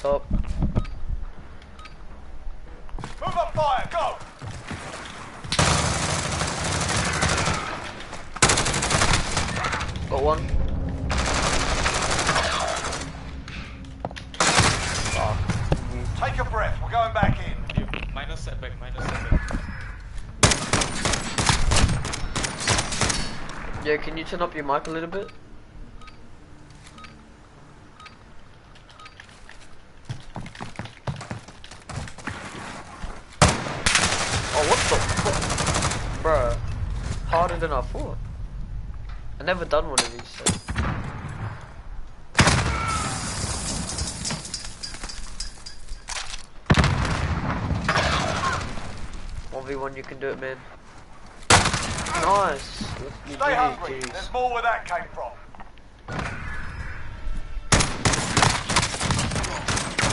So. Move up fire, go! Got one. Take a breath, we're going back in. Minus setback, minus setback. Yeah, can you turn up your mic a little bit? Oh, what the fuck? Bruh. Harder than I thought. I never done one of these, so. 1v1, you can do it, man. Nice. Stay hungry. There's more where that came from.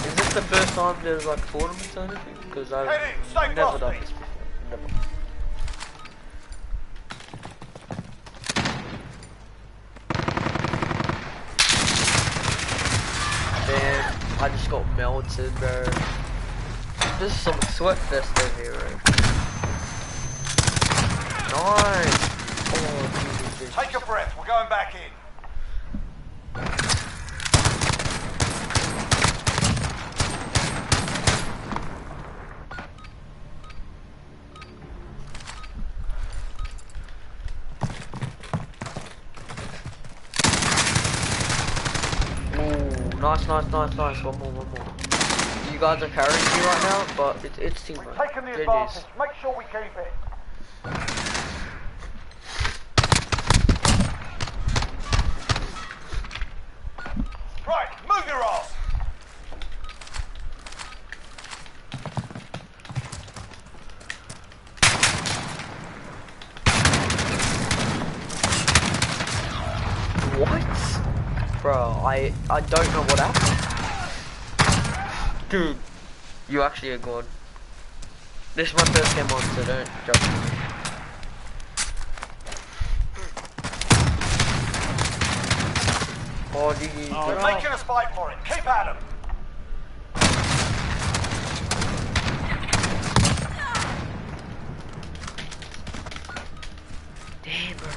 Is this the first time there's like tournaments or anything? Because I've never done this before. Never. Man, I just got melted, bro. There's some sweat fest over here, bro. Nice. Oh, Jesus. Take a breath. We're going back in. Ooh, nice. One more. You guys are carrying me right now, but it's teamwork. We've taken the advantage. Make sure we keep it. Right, move your ass. What? Bro, I don't know what happened. Dude, you actually are good. This is my first game on, so don't judge me. Oh, GG. We're making us fight for it. Keep at them. Damn, bro.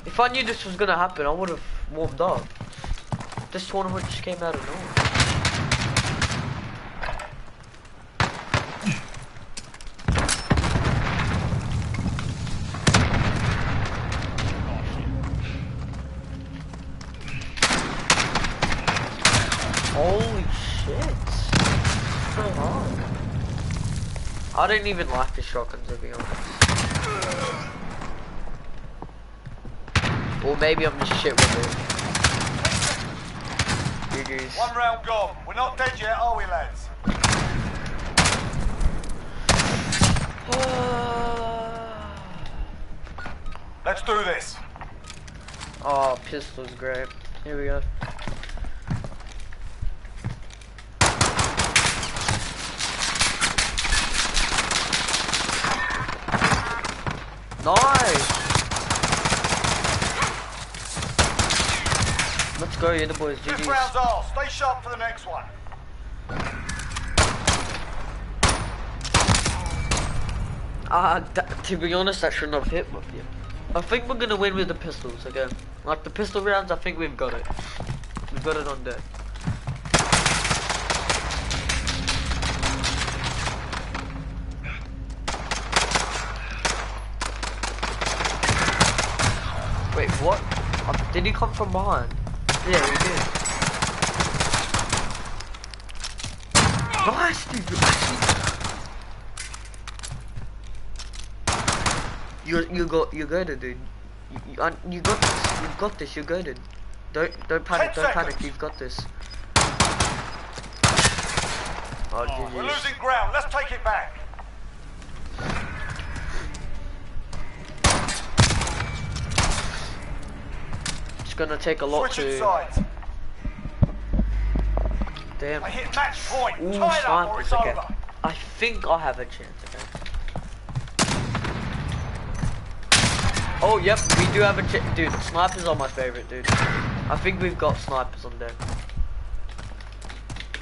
If I knew this was gonna happen, I would have warmed up. This tournament just came out of nowhere. Holy shit. So hard. I don't even like the shotguns, to be honest. Or maybe I'm just shit with it. GG's. One round gone. We're not dead yet, are we, lads? Let's do this. Oh, pistol's great. Here we go. Nice! Let's go, you're the boys. This GG's. round's ours. Stay sharp for the next one. To be honest, that shouldn't have hit with you. I think we're gonna win with the pistols again. Like the pistol rounds, I think we've got it. We've got it on deck. Wait, what? Did he come from behind? Yeah, he did. Nice, dude. You're good, dude. You got this. You've got this. You're good. Don't panic. Don't panic. You've got this. Oh, we're losing ground. Let's take it back. It's gonna take a lot Switching to. sides. Damn. I hit match point. Ooh, Tie it up or it's snipers, okay. over. I think I have a chance, okay. Oh, yep, we do have a chance. Dude, snipers are my favorite, dude. I think we've got snipers on deck.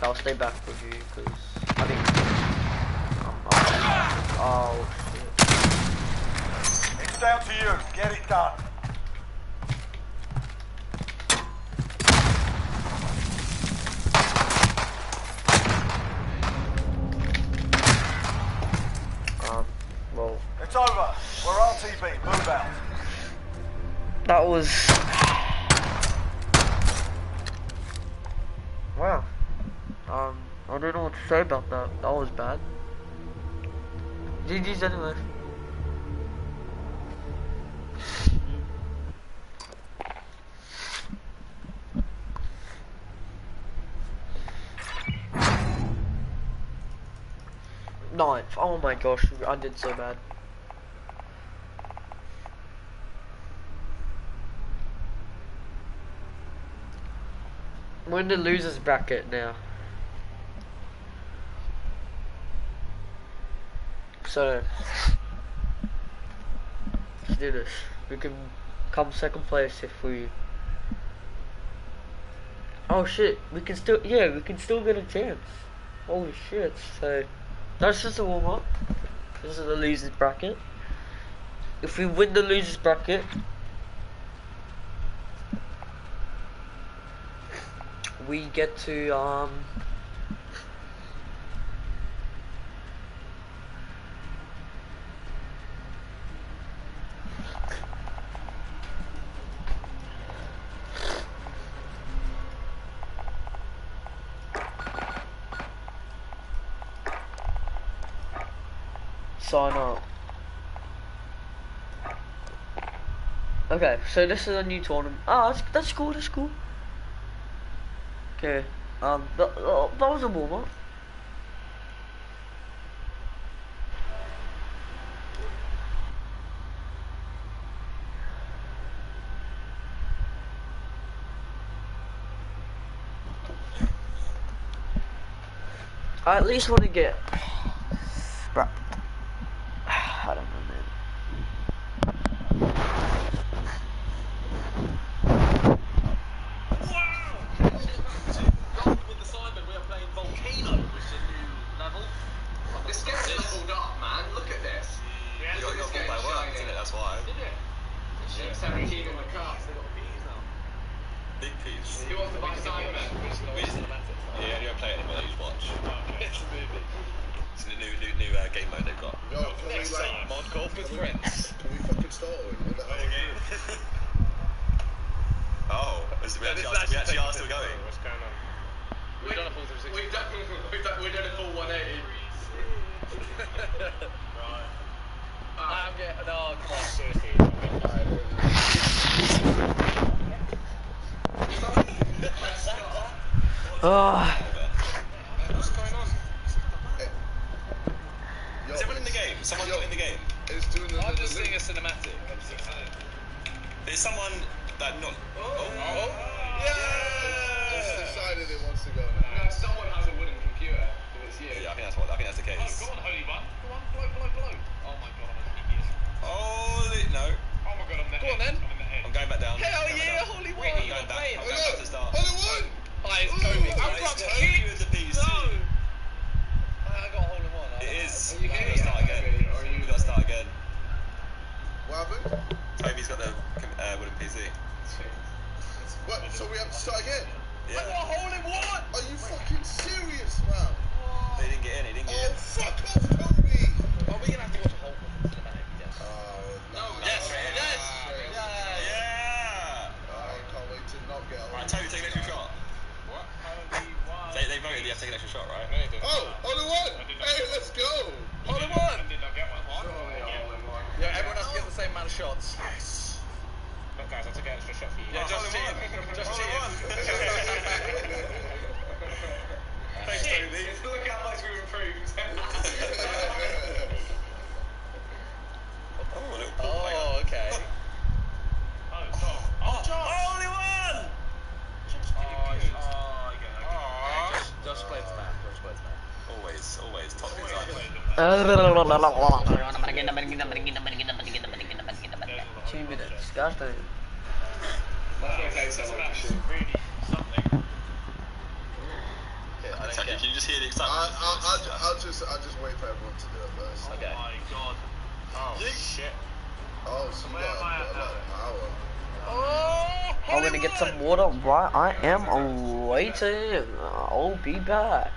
I'll stay back with you because I think. Oh shit. It's down to you. Get it done. Well. It's over. We're RTB. Move out. That was. Wow. I don't know what to say about that. That was bad. GG's anyway. Ninth. Oh my gosh, I did so bad. We're in the losers bracket now. So let's do this. We can come second place if we. Oh shit! We can still, yeah, we can still get a chance. Holy shit! So that's just a warm up. This is the losers bracket. If we win the losers bracket, we get to sign up. Okay, so this is a new tournament. Ah, that's cool. That's cool. Okay. That was a warm up. I at least want to get. Right. I don't know, man. With the Simon, we are playing Volcano, which is a new level. This game's leveled up, man. Look at this. You got full by work, isn't it? That's why. Did it? Yeah. 17 on the cars. They've got P's now. Big piece. Who wants to buy Simon? Yeah, you don't play it anymore, you just watch. It's a movie. It's a new game mode they've got. Yo, can we like Mod golf with friends. Can we fucking start with what the hell? Oh, we actually are still going. What's going on? We've done a full 360. We've done a full 180. Right. I'm getting. No, come on, seriously. What's going on? Is everyone in the game? Someone not in the game? It's doing the I'm just seeing a cinematic. There's someone that not. Oh! It's decided it wants to go No, now. someone has a wooden computer. If it's you. Yeah, I think that's the case. Oh, go on, holy one. Go on, blow. Oh my god, I'm hideous. Holy no! Oh my god, I'm the Go on then. I'm in the head. I'm going back down. Hell Going yeah, back down. holy one. I'm going back. I'm going back to start. Hollywood! Hi, it's Kobe. I've got Kobe with the PC. No! I got a hole in one. It is. Are you We've getting got to start again. We've got to start again. What happened? Toby's got the wooden PC. What? So we have to start again? Yeah. I got a hole in one! Are you fucking serious, man? They didn't get in. He didn't get Oh, in. fuck off, Toby! Are we gonna have to watch a whole cinematic? Yes. Oh, no. Yes, yes! Yeah. I can't wait to not get Right, on. Toby, take an extra shot. What? How They voted you have to take an extra shot, right? No, you didn't. Oh, Hollywood! Hey, let's go! Hole in one! I did not get one. Yeah, everyone has to get the same amount of shots. Yes. Look, guys, I took an extra shot for you. Yeah, just cheating. Just cheating. Thanks, Toby. Look how much we've improved. Oh, a little ball player. Oh, okay. Oh, Josh! Only one! Just play the man. Just play the man. Always top design. 2 minutes. Gosh dang. That's going to take so long. Really something. I Taki, can you just hear the excitement? I'll just wait for everyone to do it first. Oh my god. Oh, shit. Oh, so you Where am I got at a lot of power. Oh, I'm gonna get some water right I am waiting. I'll be back.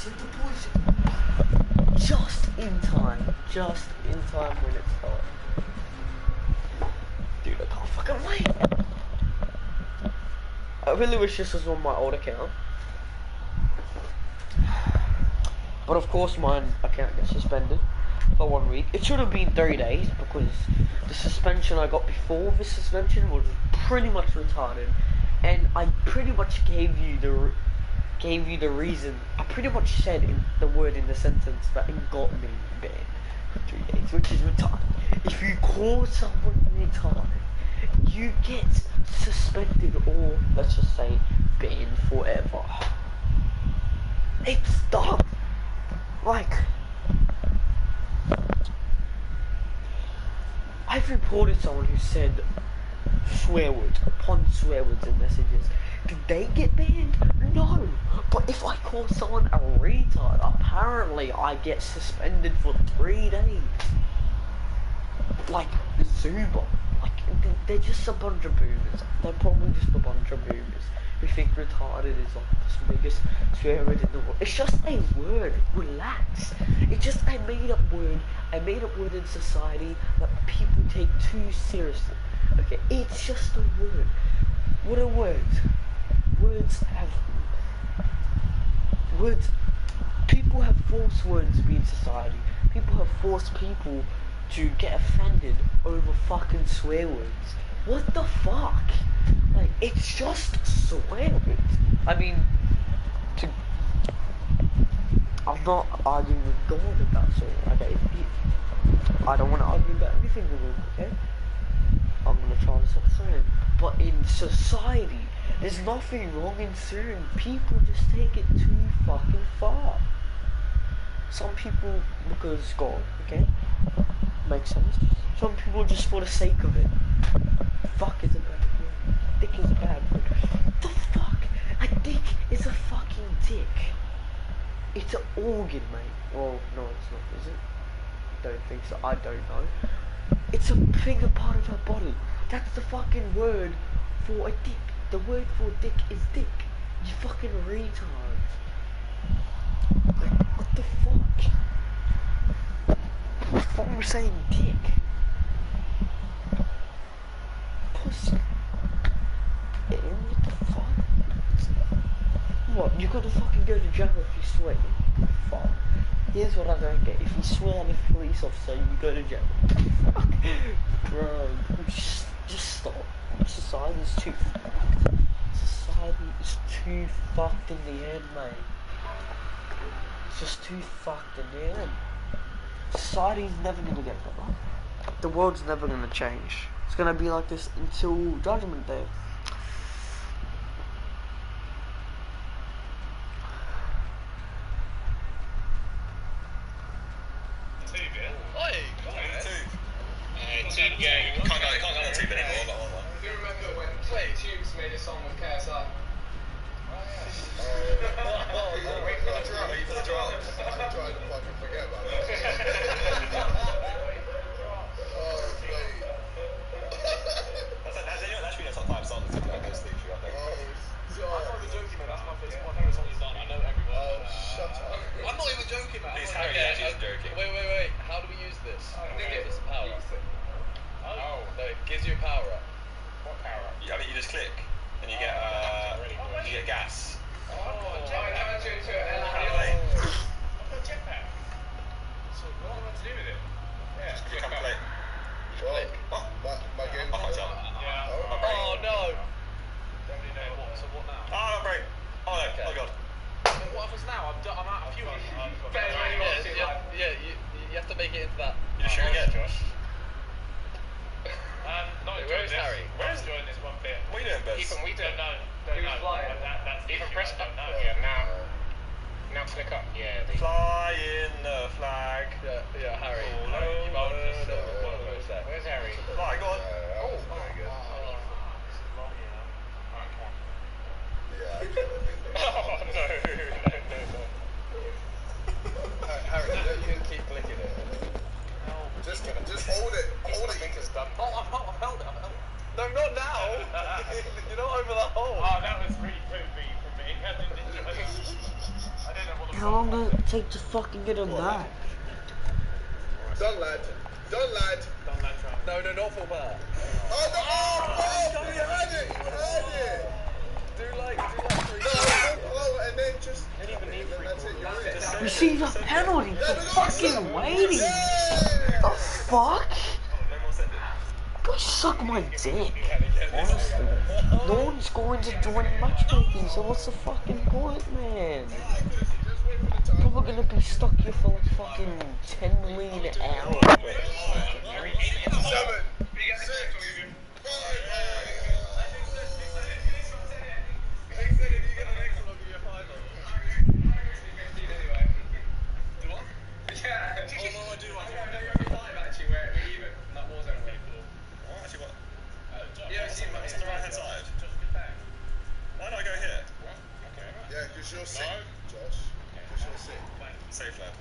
The boys. Just in time when it starts. Dude, I can't fucking wait. I really wish this was on my old account. But of course my account gets suspended for 1 week. It should have been 3 days because the suspension I got before this suspension was pretty much retarded. And I pretty much gave you the reason. I pretty much said the word in the sentence that it got me banned for 3 days, which is retarded. If you call someone retarded, you get suspended or, let's just say, banned forever. It's dumb. Like, I've reported someone who said swear words upon swear words in messages. Did they get banned? No. But if I call someone a retard, apparently I get suspended for 3 days. Like Zuba. Like they're just a bunch of boomers. They're probably just a bunch of boomers who think retarded is like the biggest swear word in the world. It's just a word. Relax. It's just a made up word. A made up word in society that people take too seriously. Okay, it's just a word. What are words? People have forced words to be in society. People have forced people to get offended over fucking swear words. What the fuck? Like, it's just swear words. I mean, I'm not arguing with God about swear, okay? I don't want to argue about anything with him, okay? I'm gonna try to stop swearing. But in society, there's nothing wrong in swearing. People just take it too fucking far. Some people, because God, okay? Makes sense. Some people just for the sake of it. Fuck is a bad word. Dick is a bad word. What the fuck? A dick is a fucking dick. It's an organ, mate. Well, no, it's not, is it? Don't think so. I don't know. It's a bigger part of her body. That's the fucking word for a dick. The word for dick is dick. You fucking retard. Like, what the fuck? What am I saying, dick? Pussy. What the fuck? What? You gotta fucking go to jail if you swear? Fuck. Here's what I don't get. If you swear at a police officer, you go to jail. Fuck. Bro, just stop. Society's too fucked. Society is too fucked in the end, mate. It's just too fucked in the end. Society's never gonna get better. The world's never gonna change. It's gonna be like this until Judgment Day. Yeah, you can't go on the tube anymore, but on one. Do you remember when Tubes made a song with KSI? Wait for the drop. I'm trying to fucking forget about that. Oh, mate. That's been a top 5 songs to go sleep through, I think. Oh, I'm not even joking, man. That's my favorite song he's done. I know every word. oh, shut up. I'm not even joking, man. It's Harry actually isn't joking. Wait. How do we use this? It's a power up. Oh. No, it gives you a power up. What power up? I mean, you just click and you get gas. Oh, I turned you into an Play. LRD. I've got a jetpack. So what am I to do with it? Yeah. You can't play. Well, my game. I can't jump. Yeah. Oh no! Don't really know what. So what now? Oh, no, break. Oh no. Okay. Oh god. What happens now? I'm out of fuel. You have to make it into that. You shoot again, Josh. Where is Harry? Where's Join this one bit. what are you doing, Buzz? Ethan, we don't know. He was flying. That's Ethan, issue, press I don't know. Yeah, Now click up. Yeah. Flying the flag. Yeah, Harry. All over. Where's Harry? Right, go on. Oh, very good. Yeah. Oh no. Harry, you can keep clicking it. Just hold it. Hold it. It's done. Oh, I've held it. No, not now! You're not over the hole! Oh, that was really poopy for me. I didn't enjoy it. I didn't know what the How long does it take to fucking get him back? Done, lad. Done, lad. Don't let try. No, not full power. Oh, no. Oh, you had it. You had it. Do like 3. No, and then just. Didn't even need then that's it. You're in. Receive a penalty for fucking waiting! Yeah. The fuck? No more sending. Go suck my dick. Honestly. No one's going to join matchmaking, so what's the fucking point, man? Probably gonna be stuck here for like fucking 10 million hours. 7, 6, 5. Why don't I go here? Yeah, because you're sick, Josh. Because you're sick. Safe lad.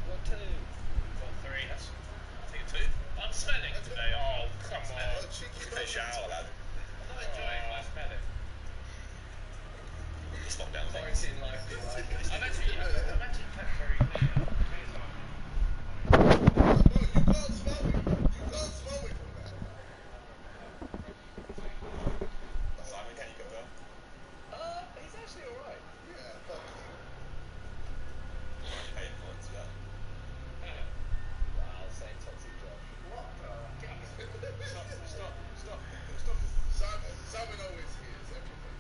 Well, 2. Well, 3. That's. I think 2. I'm smelling today. Oh, come on. Hey, shower, lad. I'm not enjoying my smelling. Just lock down things. I'm actually kept very clean. You can't smell it. You can't smell it from that. Simon, can you go there? He's actually alright. Yeah, fuck you. Hey, influence, yeah. I'll say toxic Josh. Stop. Simon always hears everything.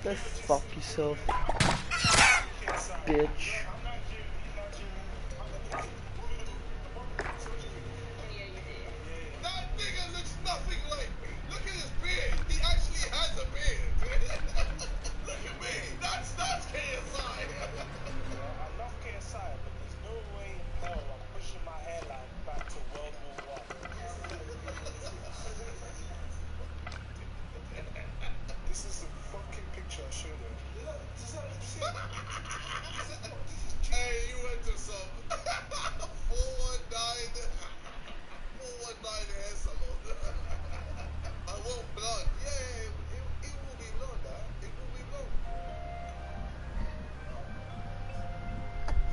Go fuck yourself, bitch. That nigga looks nothing like me. Look at his beard. He actually has a beard. Look at me. That's KSI. I love KSI, but there's no way in hell I'm pushing my hairline back to World War I. This is a fucking picture I showed you. Hey, you went to some 419 hair salon. I want blonde. Yeah, it will be blonde, huh? It will be blonde.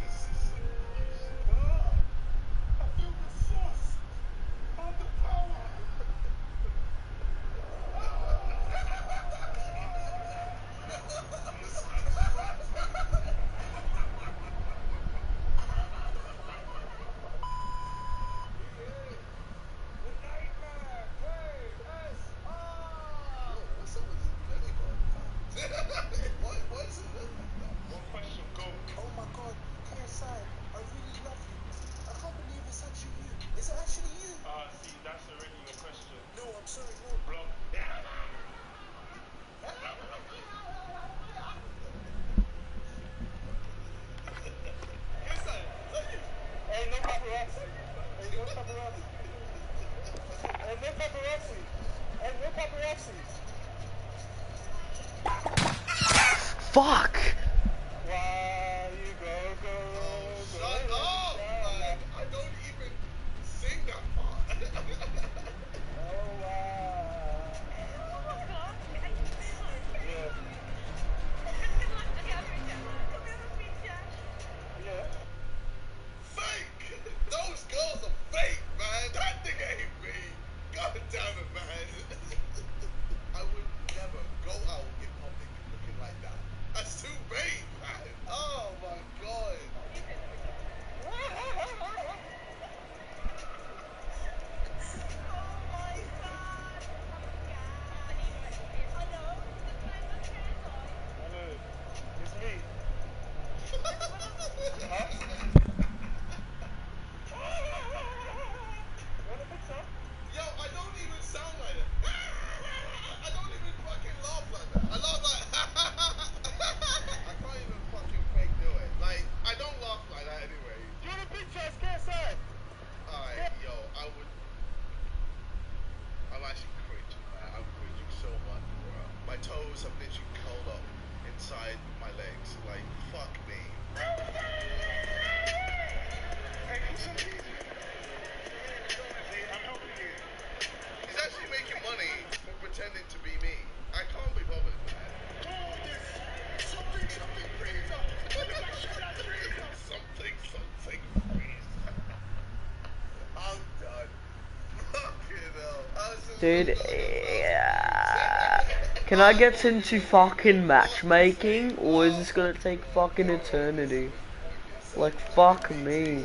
This is so nice. I feel the force of the power. What's up with this belly button? Why is it look like that? One question, go. Oh my god, KSI, I really love you. I can't believe it's actually you. Is it actually you? See, that's already your question. No, I'm sorry, no. Block. Hey, no paparazzi. Hey, no paparazzi. Hey, no paparazzi. Hey, no paparazzi. Fuck! Why you go, Shut up! Like, I don't even sing that part. Oh, wow. Yeah. Yeah. Fake! Those girls are fake, man. That nigga ain't me. God damn it, man. I would never go out in public looking like that. That's too big, man. Oh my god. Hello. It's me. Huh? You want a picture? Yo, I don't even sound like that. I don't even fucking laugh like that. I laugh like I can't even fucking fake do it. Like, I don't laugh like that anyway. Do you want a picture? It's KSI. Alright, yo, I'm actually cringing, man. I'm cringing so much, bro. My toes have literally curled up inside my legs. Like, fuck me. Hey, come some pizza. I'm helping you. He's actually making money for pretending to be me. I can't be bothered, man. Something freeze up. Something freeze. I'm done. Fucking hell. Dude, yeah. Can I get into fucking matchmaking, or is this gonna take fucking eternity? Like, fuck me.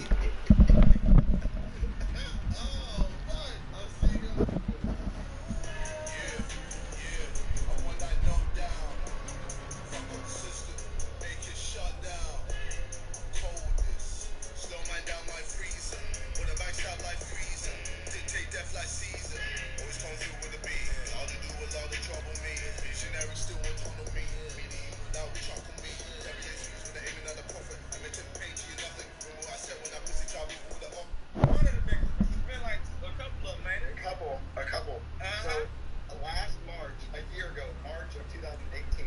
A couple. So last March, a year ago, March of 2018,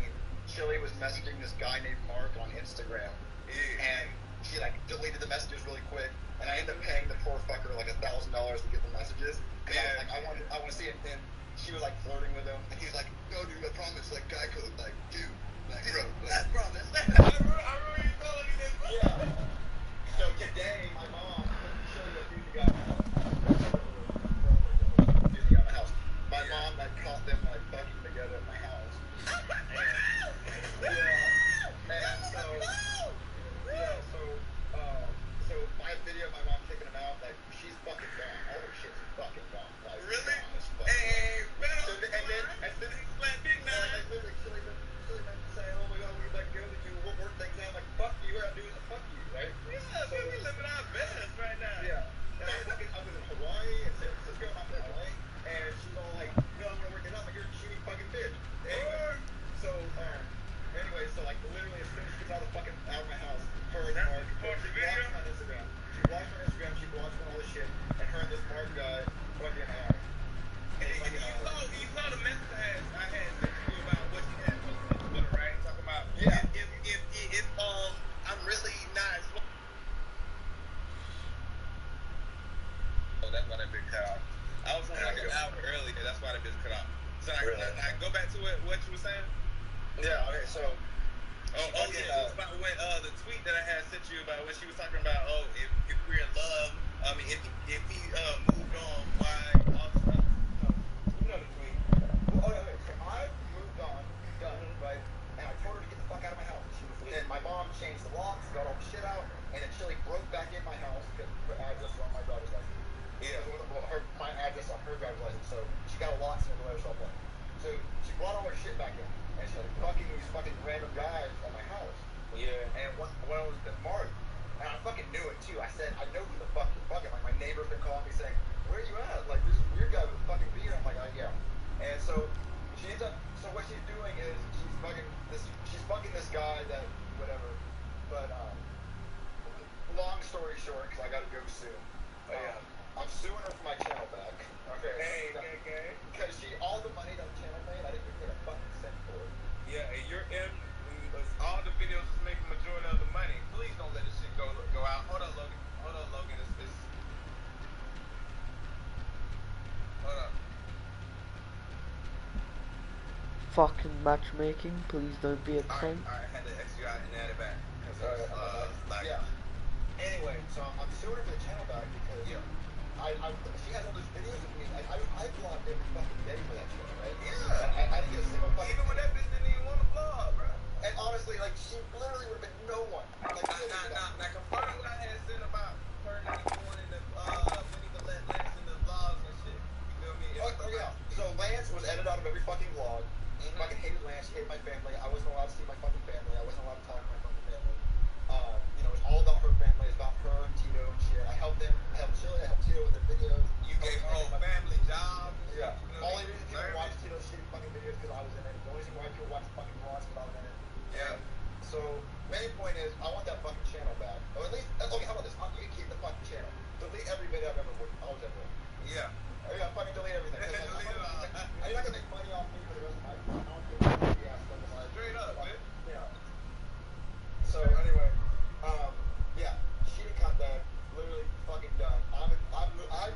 Chili was messaging this guy named Mark on Instagram, and she like deleted the messages really quick, and I ended up paying the poor fucker like $1,000 to get the messages. Cause I want to see it. And she was like flirting with him, and he was like, "No, dude, I promise." Like guy code, like, dude, like, bro, I promise. I remember you telling me this. Yeah. So today, my mom, Chili was due to go. My mom like caught them like fucking together at my house. So my video of my mom kicking him out, like she's fucking gone. All her shit's fucking gone. Like, really? Gone as fuck. Hey, man. So, and then literally, Chili so like literally as soon as she gets out of my house, her and Mark, she blocked me on Instagram. She blocked me on Instagram. She blocked me on all this shit, and her and this Mark guy fucking. You saw the message I had sent you about what she had posted on Twitter, right? Talking about if I'm really not. Oh, that's why that bitch cut off. I was on like an hour earlier. That's why that bitch cut off. So I go back to what you were saying. Yeah. Okay. So. It was about when the tweet that I had sent you about when she was talking about if we're in love. I mean if he moved on, why all this stuff. You know the tweet. Well, okay. So I moved on, done, right? And I told her to get the fuck out of my house. And my mom changed the locks, got all the shit out, and then Chili broke back in my house because her address was on my driver's license. Yeah. My address on her driver's license, so she got a lock and the herself up. So she brought all her shit back in, and she started fucking these fucking random guys at my house. Yeah. And when I was at Mark, and I fucking knew it too. I said, I know who the fuck you're fucking. Like my neighbor's been calling me saying, where you at? Like this weird guy with a fucking beard. I'm like, yeah. And so she ends up. So what she's doing is she's fucking this guy that whatever. But long story short, because I gotta go soon. I'm suing her for my channel back. Okay. Hey. Because all the money that the channel made, I didn't even get a fucking cent for it. Yeah, and you're in. All the videos is making majority of the money. Please don't let this shit go out. Hold on, Logan. It's hold up. Fucking matchmaking, please don't be a cunt. Alright, I had to X you out and add it back. Yeah. Anyway, so I'm suing her for the channel back because she has all those videos of me. I vlogged every fucking day for that shit, right? Yeah. I didn't get a single fucking. Even when that bitch didn't even want to vlog, bro. And honestly, like she literally would have been no one. Like, now confirm what I had said about her not wanting to we need to let Lance in the vlogs and shit. You feel me? Yeah. So Lance was edited out of every fucking vlog. Fucking hated Lance, she hated my family. I wasn't allowed to see my fucking family. I wasn't allowed to talk to my fucking family. It's all about her family. It's about her and Tito and shit. I helped them. I helped Chili. I helped Tito with their videos. You gave her whole family jobs. Yeah. Only reason people watch Tito's shitty fucking videos because I was in it. The only reason why people watch fucking vlogs because I was in it. Yeah. So main point is I want that fucking channel back. Or at least okay. How about this? You can keep the fucking channel. Delete every video I was ever in. Yeah. I gotta fucking delete everything. Delete it all. I'm not gonna make money off me for the rest of my life. I don't give a fuck. Straight up, man. Yeah. So anyway, yeah, she didn't cut that. Literally fucking done. I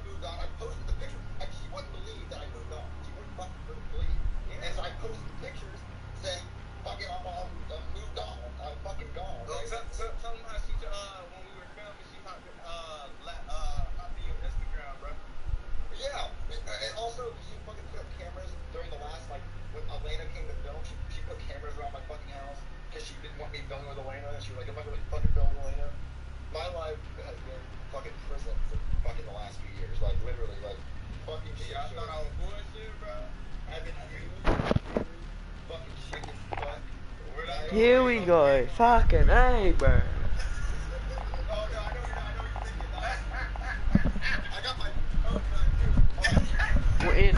moved on. I posted the picture. She wouldn't believe that I moved on. She wouldn't fucking believe. And so I posted pictures saying, "Fucking, I'm moved on. I'm fucking gone." Right? Tell them how she when we were filming, she hopped in your Instagram, bro. Yeah. And also, she fucking put up cameras during the last when Elena came to film. She put cameras around my fucking house because she didn't want me filming with Elena. And she was like, "I'm not gonna fucking film with Elena." My life has been fucking prison for fucking the last few years. Like literally, like fucking shit. I thought I was bullshit, bro. I've been used, fucking shit as fuck. Here we go. Fucking hey, bro. Oh no, I know you're thinking that. I got my. Oh no, dude. We're in.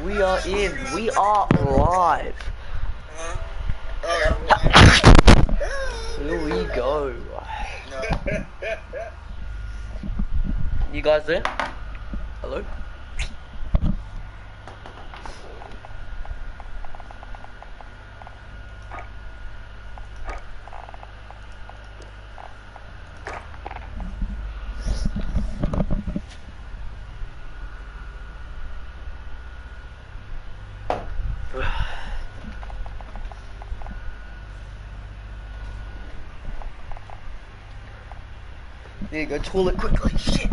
We are in. We are live. Here we go. You guys there? Hello? There you go, toilet quickly. Shit.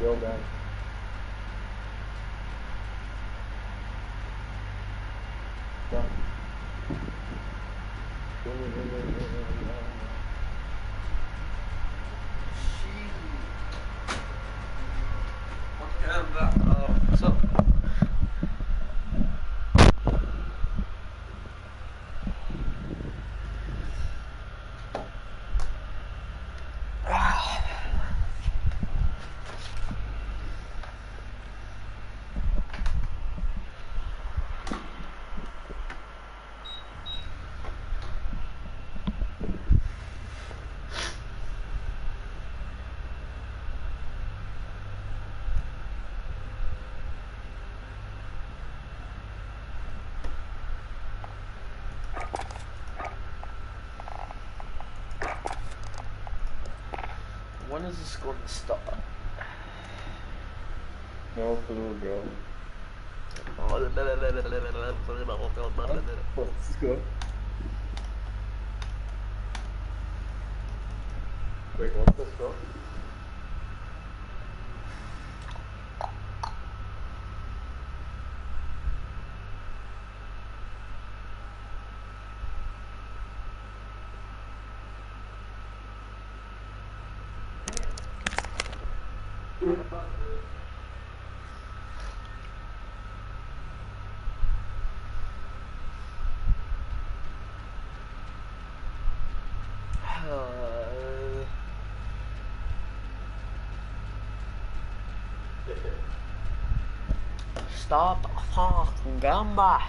Yo, man. Done. What's up? When is this going to start? No clue, bro. Let's go. Wait, what's this, bro? Stop fucking gamba.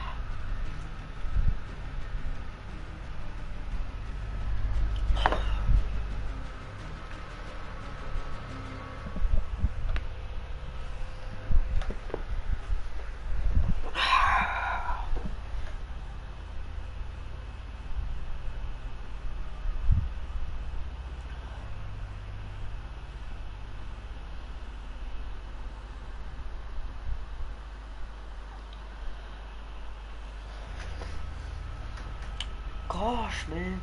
Gosh, man.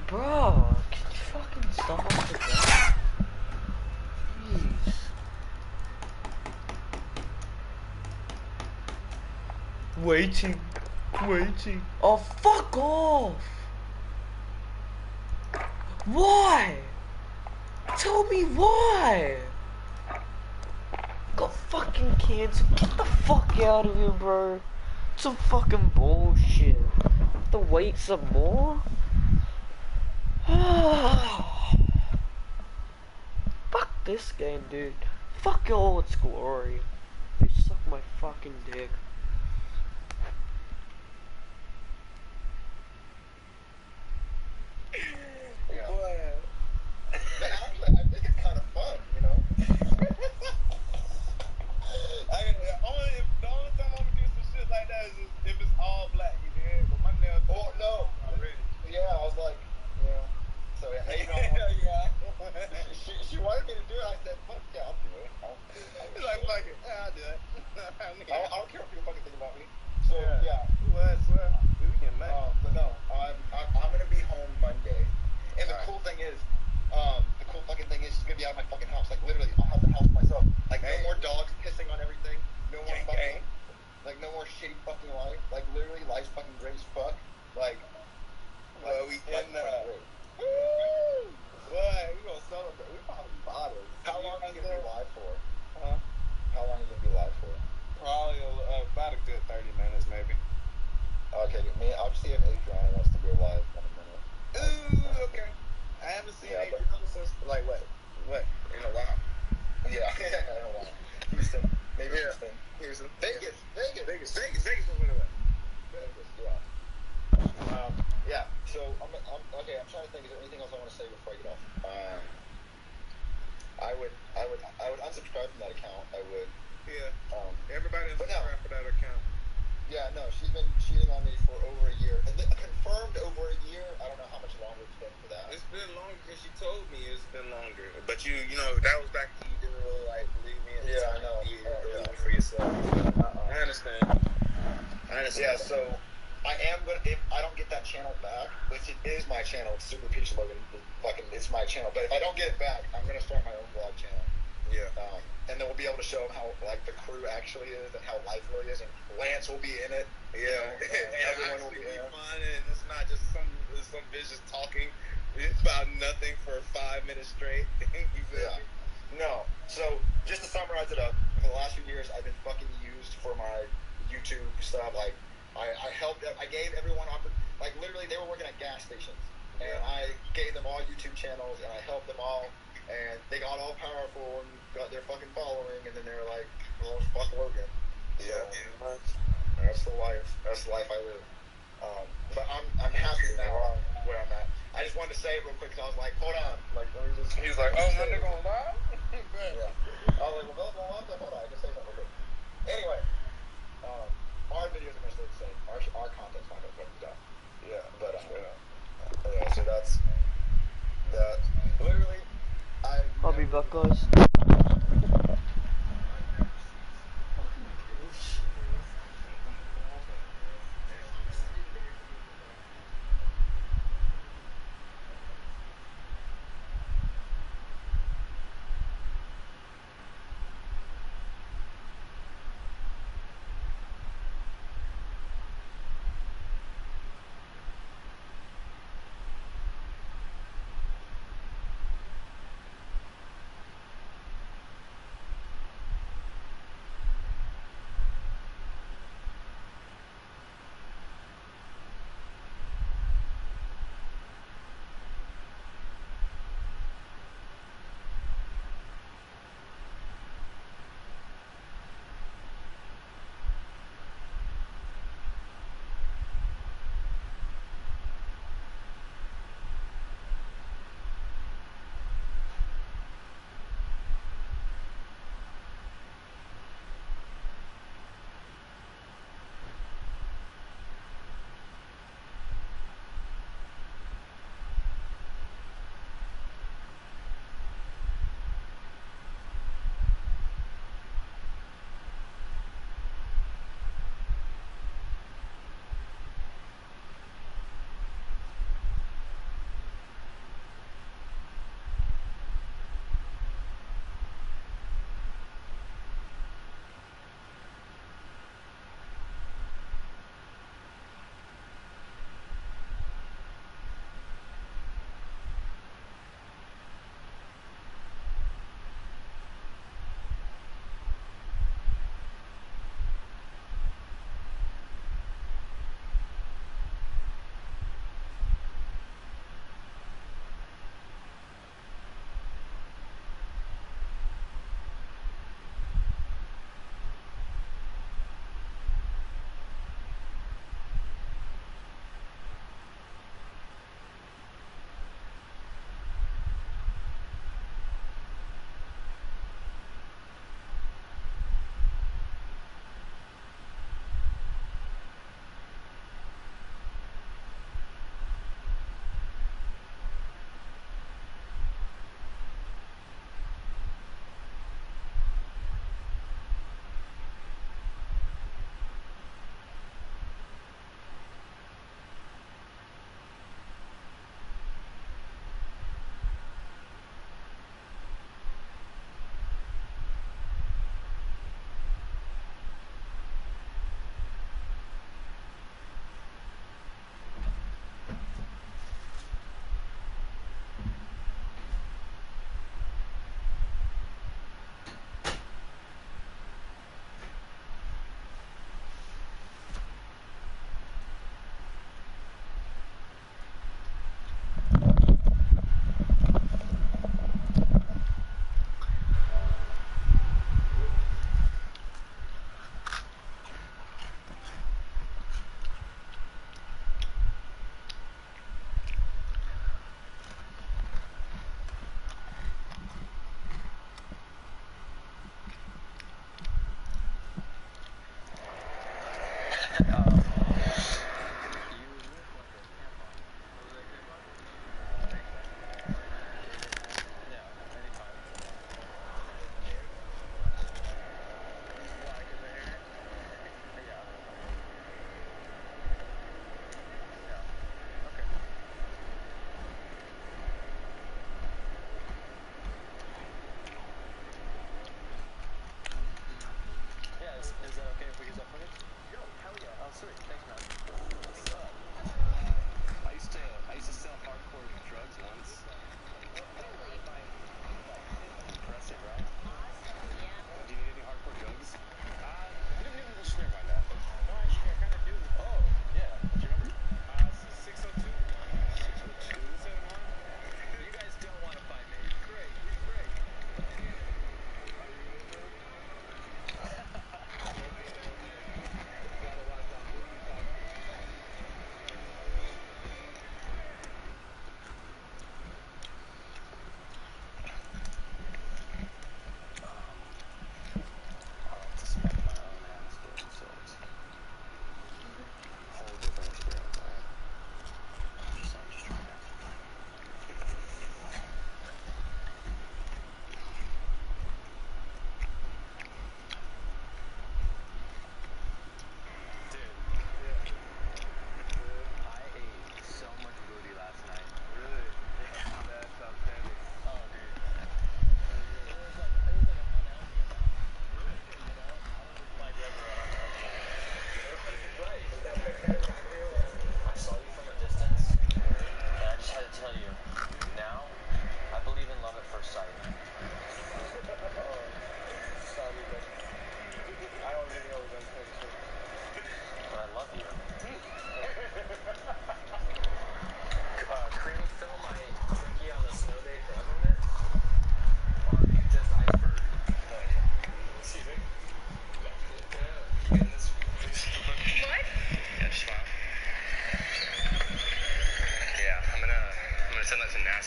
Bro, can you fucking stop with that? Jeez. Waiting. Oh, fuck off! Why? Tell me why! Got fucking cancer. Get the fuck out of here, bro. Some fucking bullshit. Have to wait some more? Fuck this game, dude. Fuck all its glory. They suck my fucking dick. Yeah. But actually, I think it's kind of fun, you know? The only time I'm gonna do some shit like that is if it's all black, you did. But my nails. Oh, no. Already. Yeah, I was like, yeah. So, yeah, you know, she wanted me to do it. I said, fuck yeah, I'll do it. He's like, fuck it. Yeah, I'll do it. I don't care what people fucking think about me. So, yeah. Well, we can make. But no, I'm gonna be home Monday. And the cool thing is, she's gonna be out of my fucking house. Like, literally, I'll have the house myself. Like, no more dogs pissing on everything. No more fucking, like, no more shitty fucking life. Like, literally, life's fucking great as fuck. Like, well, we can, great. woo! Boy, we gonna celebrate. We probably bottles. How long are you gonna be live for? Huh? How long are you gonna be live for? Probably about a good 30 minutes, maybe. Okay, I'll just see if Adriana wants to go live in a minute. Ooh, okay. I haven't seen Adriana since, like, what? In a while. Yeah, unsubscribe from that account, I would. Yeah. Everybody unsubscribe for that account. Yeah, no, she's been cheating on me for over a year. Confirmed over a year. I don't know how much longer it's been for that. It's been longer because she told me it's been longer. But you know, that was back when you didn't really like believe me. Yeah, I know. You believe me for yourself. I understand. Yeah, so I am gonna, if I don't get that channel back, which it is my channel, it's Super Peach Logan, it's my channel. But if I don't get it back, I'm gonna start my own vlog channel. Yeah. And then we'll be able to show them how like the crew actually is and how life really is, and Lance will be in it. Yeah. Everyone will be there. Fun, and it's not just some bitch just talking about nothing for 5 minutes straight. You feel me? No. So just to summarize it up, for the last few years, I've been fucking used for my YouTube stuff. Like I helped. I gave everyone like literally they were working at gas stations, and I gave them all YouTube channels, and I helped them all, and they got all powerful and got their fucking following, and then they were like, "Well, fuck Logan." So, that's the life. That's the life I live. But I'm happy now where I'm at. I just wanted to say it real quick because I was like, hold on. Like, let me just. He was like, "Oh, my nigga on live?" Yeah. I was like, well, hold on. I can say something real quick. Anyway, our videos are going to stay the same. Our content's not going to fucking die. Yeah. But, yeah, so that's that. Literally, I'll be back, guys.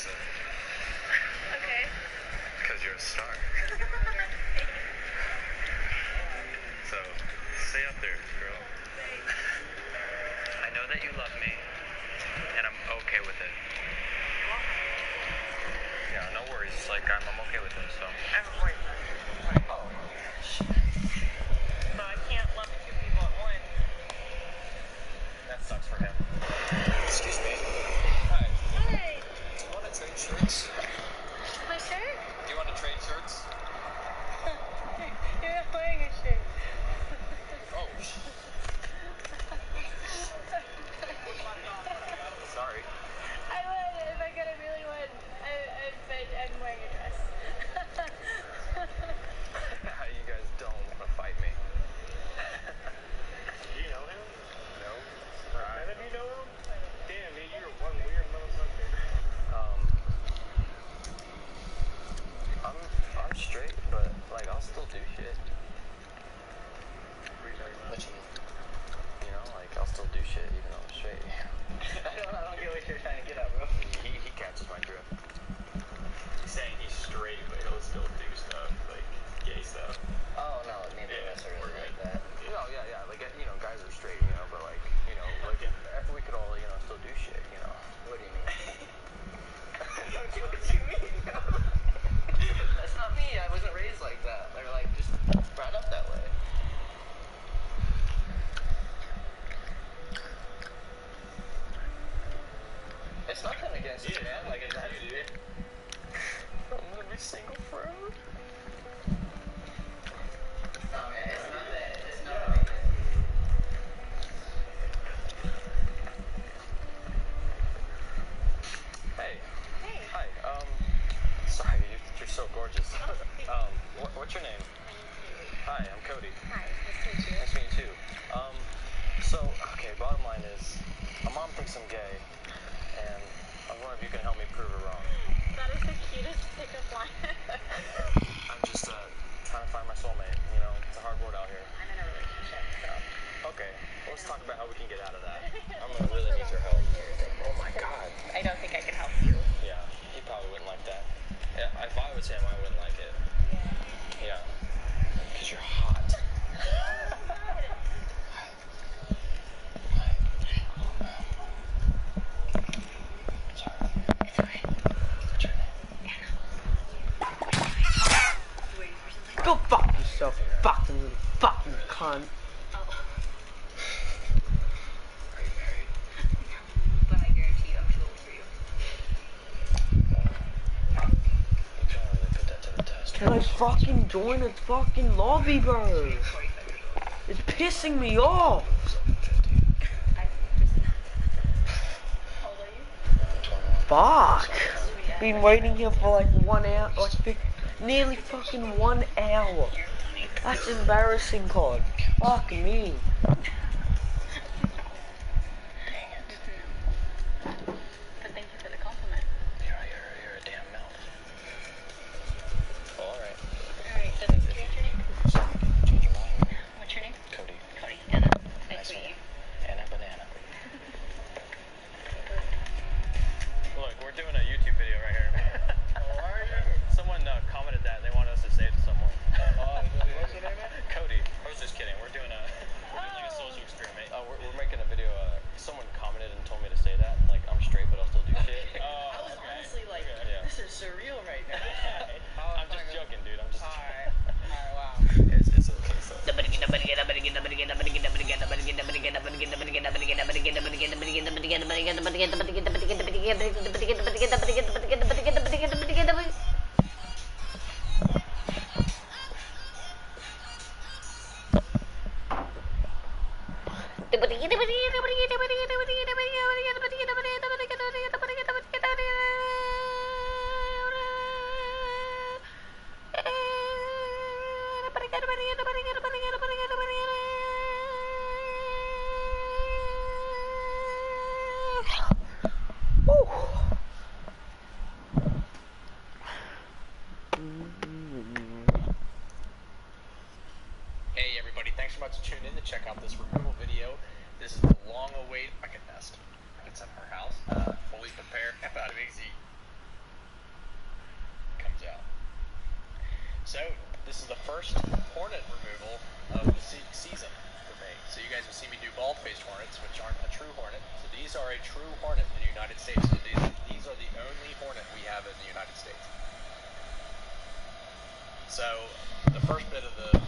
episode. Okay. Because you're a star. So, stay up there, girl. I know that you love me, and I'm okay with it. Yeah, no worries. Like, I'm okay with it, so. I'm a boyfriend. Oh. So I can't love two people at once. That sucks for him. Excuse me. Hi. Do you want to trade shirts? My shirt? Do you want to trade shirts? You're not wearing a shirt. Oh. Sorry. I would if I could. I really would. But I'm wearing a dress. You guys don't want to fight me. Do you know him? No. None of you know him? Damn, man, you're one weird motherfucker. I'm straight, but like I'll still do shit. What you mean? You know, like I'll still do shit even though I'm straight. I don't get what you're trying to get at, bro. He catches my drift. He's saying he's straight, but he'll still do stuff, like gay stuff. Oh, no, neither of us are really like that. No, yeah, like you know, guys are straight, you know, but like you know, like we could all you know still do shit, you know. What do you mean? I don't get what you mean. That's not me. I wasn't raised like that. They're like just brought up that way. It's nothing against it, man. Like it's you, dude. I'm gonna be single forever. No, man. It's not that. It's not like that. Hey. Hey. Hi. Sorry, you're so gorgeous. What's your name? Hi, I'm Cody. Hi. Nice to meet you. Nice to meet you too. So, okay, bottom line is, my mom thinks I'm gay, and I was wondering if you can help me prove her wrong. That is the cutest pickup line. I'm just, trying to find my soulmate, you know, it's a hard word out here. I'm in a relationship, so. Okay, well, let's talk about how we can get out of that. I'm gonna really need your help. Oh my god. I don't think I can help you. Yeah, he probably wouldn't like that. Yeah, if I was him, I wouldn't like it. Yeah. Because you're hot. Go fuck yourself, you fucking little fucking cunt. But I guarantee you I'm too old for you. You can't really put that to the test. Can I fucking join a fucking lobby, bro? It's pissing me off. Fuck. Been waiting here for like 1 hour, like nearly fucking 1 hour. That's embarrassing, COD. Fuck me. But thank you for the compliment. You're a damn mouth. Well, alright. Alright, does it change your name? Change your mind. What's your name? Cody. Cody. Anna. Nice to meet you. And a banana. Look, we're doing a YouTube video right here. Oh, are you? Someone commented that and they wanted us to say it to someone. What's your name, man? Cody. I was just kidding. We're doing like a social experiment. We're making a video. Someone commented and told me to say that. Like, I'm straight, but I'll still do shit. I was honestly like, Yeah. this is surreal right now. I'm just joking, dude. I'm just Alright, wow. It's okay, so. Hey everybody, thanks so much for tuning in to check out this removal video. This is the long-awaited bucket nest. It's at our house, fully prepared, about easy. Yeah. So, this is the first hornet removal of the season for me. So you guys have seen me do bald-faced hornets, which aren't a true hornet. So these are a true hornet in the United States. So these are the only hornet we have in the United States. So, the first bit of the...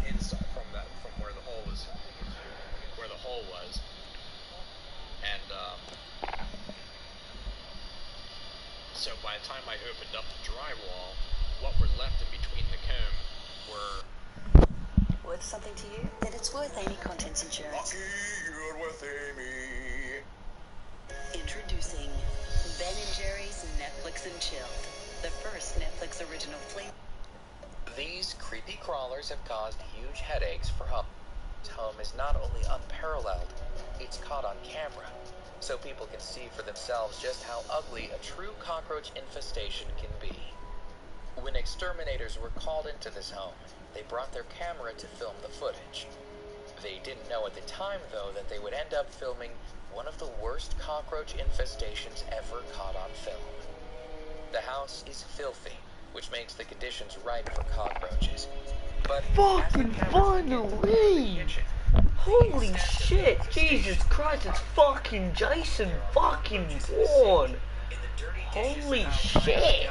inside from where the hole was, and so by the time I opened up the drywall, what were left in between the comb were worth something to you? Then it's worth Amy Contents Insurance. Lucky you're with Amy. Introducing Ben & Jerry's Netflix and Chilled, the first Netflix original flavor. These creepy crawlers have caused huge headaches for Home. Home is not only unparalleled, it's caught on camera, so people can see for themselves just how ugly a true cockroach infestation can be. When exterminators were called into this home, they brought their camera to film the footage. They didn't know at the time, though, that they would end up filming one of the worst cockroach infestations ever caught on film. The house is filthy, which makes the conditions right for cockroaches. But fucking finally! Holy shit! Jesus Christ, it's fucking Jason fucking Bourne! Holy shit!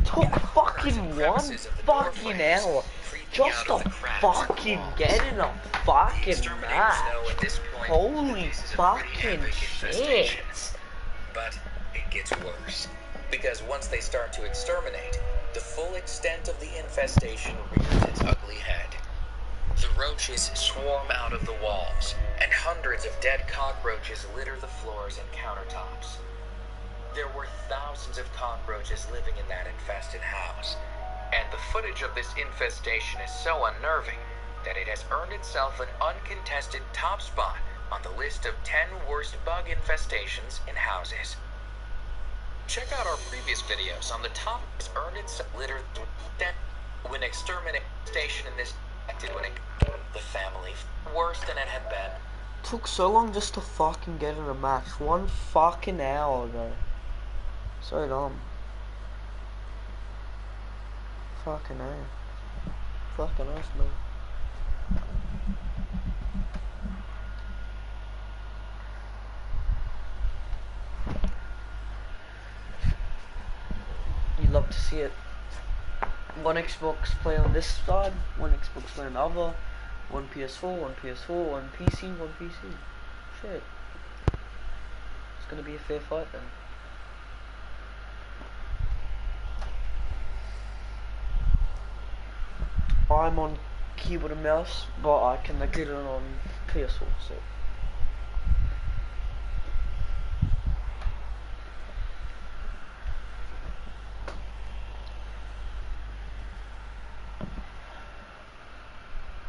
Took fucking one fucking hour just to fucking get in a fucking match. Holy fucking shit! But it gets worse, because once they start to exterminate, the full extent of the infestation rears its ugly head. The roaches swarm out of the walls, and hundreds of dead cockroaches litter the floors and countertops. There were thousands of cockroaches living in that infested house, and the footage of this infestation is so unnerving that it has earned itself an uncontested top spot on the list of 10 worst bug infestations in houses. Check out our previous videos on the top earned its litter when extermination in this when it, the family worse than it had been. Took so long just to fucking get in a match. 1 fucking hour ago. So dumb. Fucking hell. Fucking earth, man. You'd love to see it. One Xbox play on this side, one Xbox play on the other, one PS4, one PS4, one PC, one PC. Shit. It's gonna be a fair fight then. I'm on keyboard and mouse, but I can get it on PS4, so.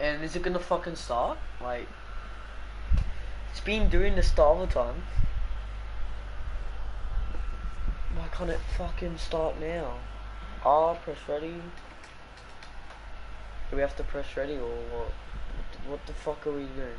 And is it gonna fucking start? Like, it's been doing this the other time. Why can't it fucking start now? Press ready. Do we have to press ready or what? What the fuck are we doing?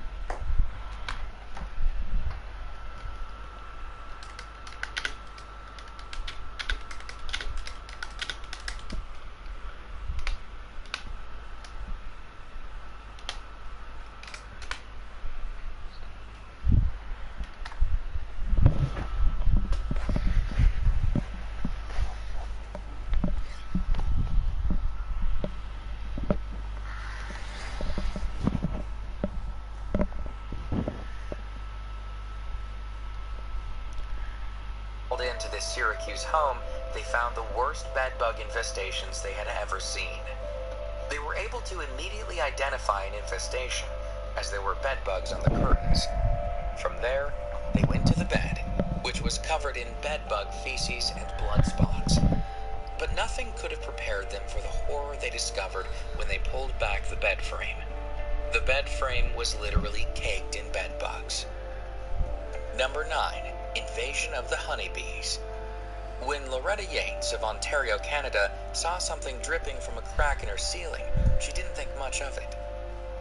Into this Syracuse home, they found the worst bedbug infestations they had ever seen. They were able to immediately identify an infestation, as there were bedbugs on the curtains. From there, they went to the bed, which was covered in bedbug feces and blood spots. But nothing could have prepared them for the horror they discovered when they pulled back the bed frame. The bed frame was literally caked in bedbugs. Number 9. Invasion of the honeybees. When Loretta Yates of Ontario, Canada, saw something dripping from a crack in her ceiling, she didn't think much of it.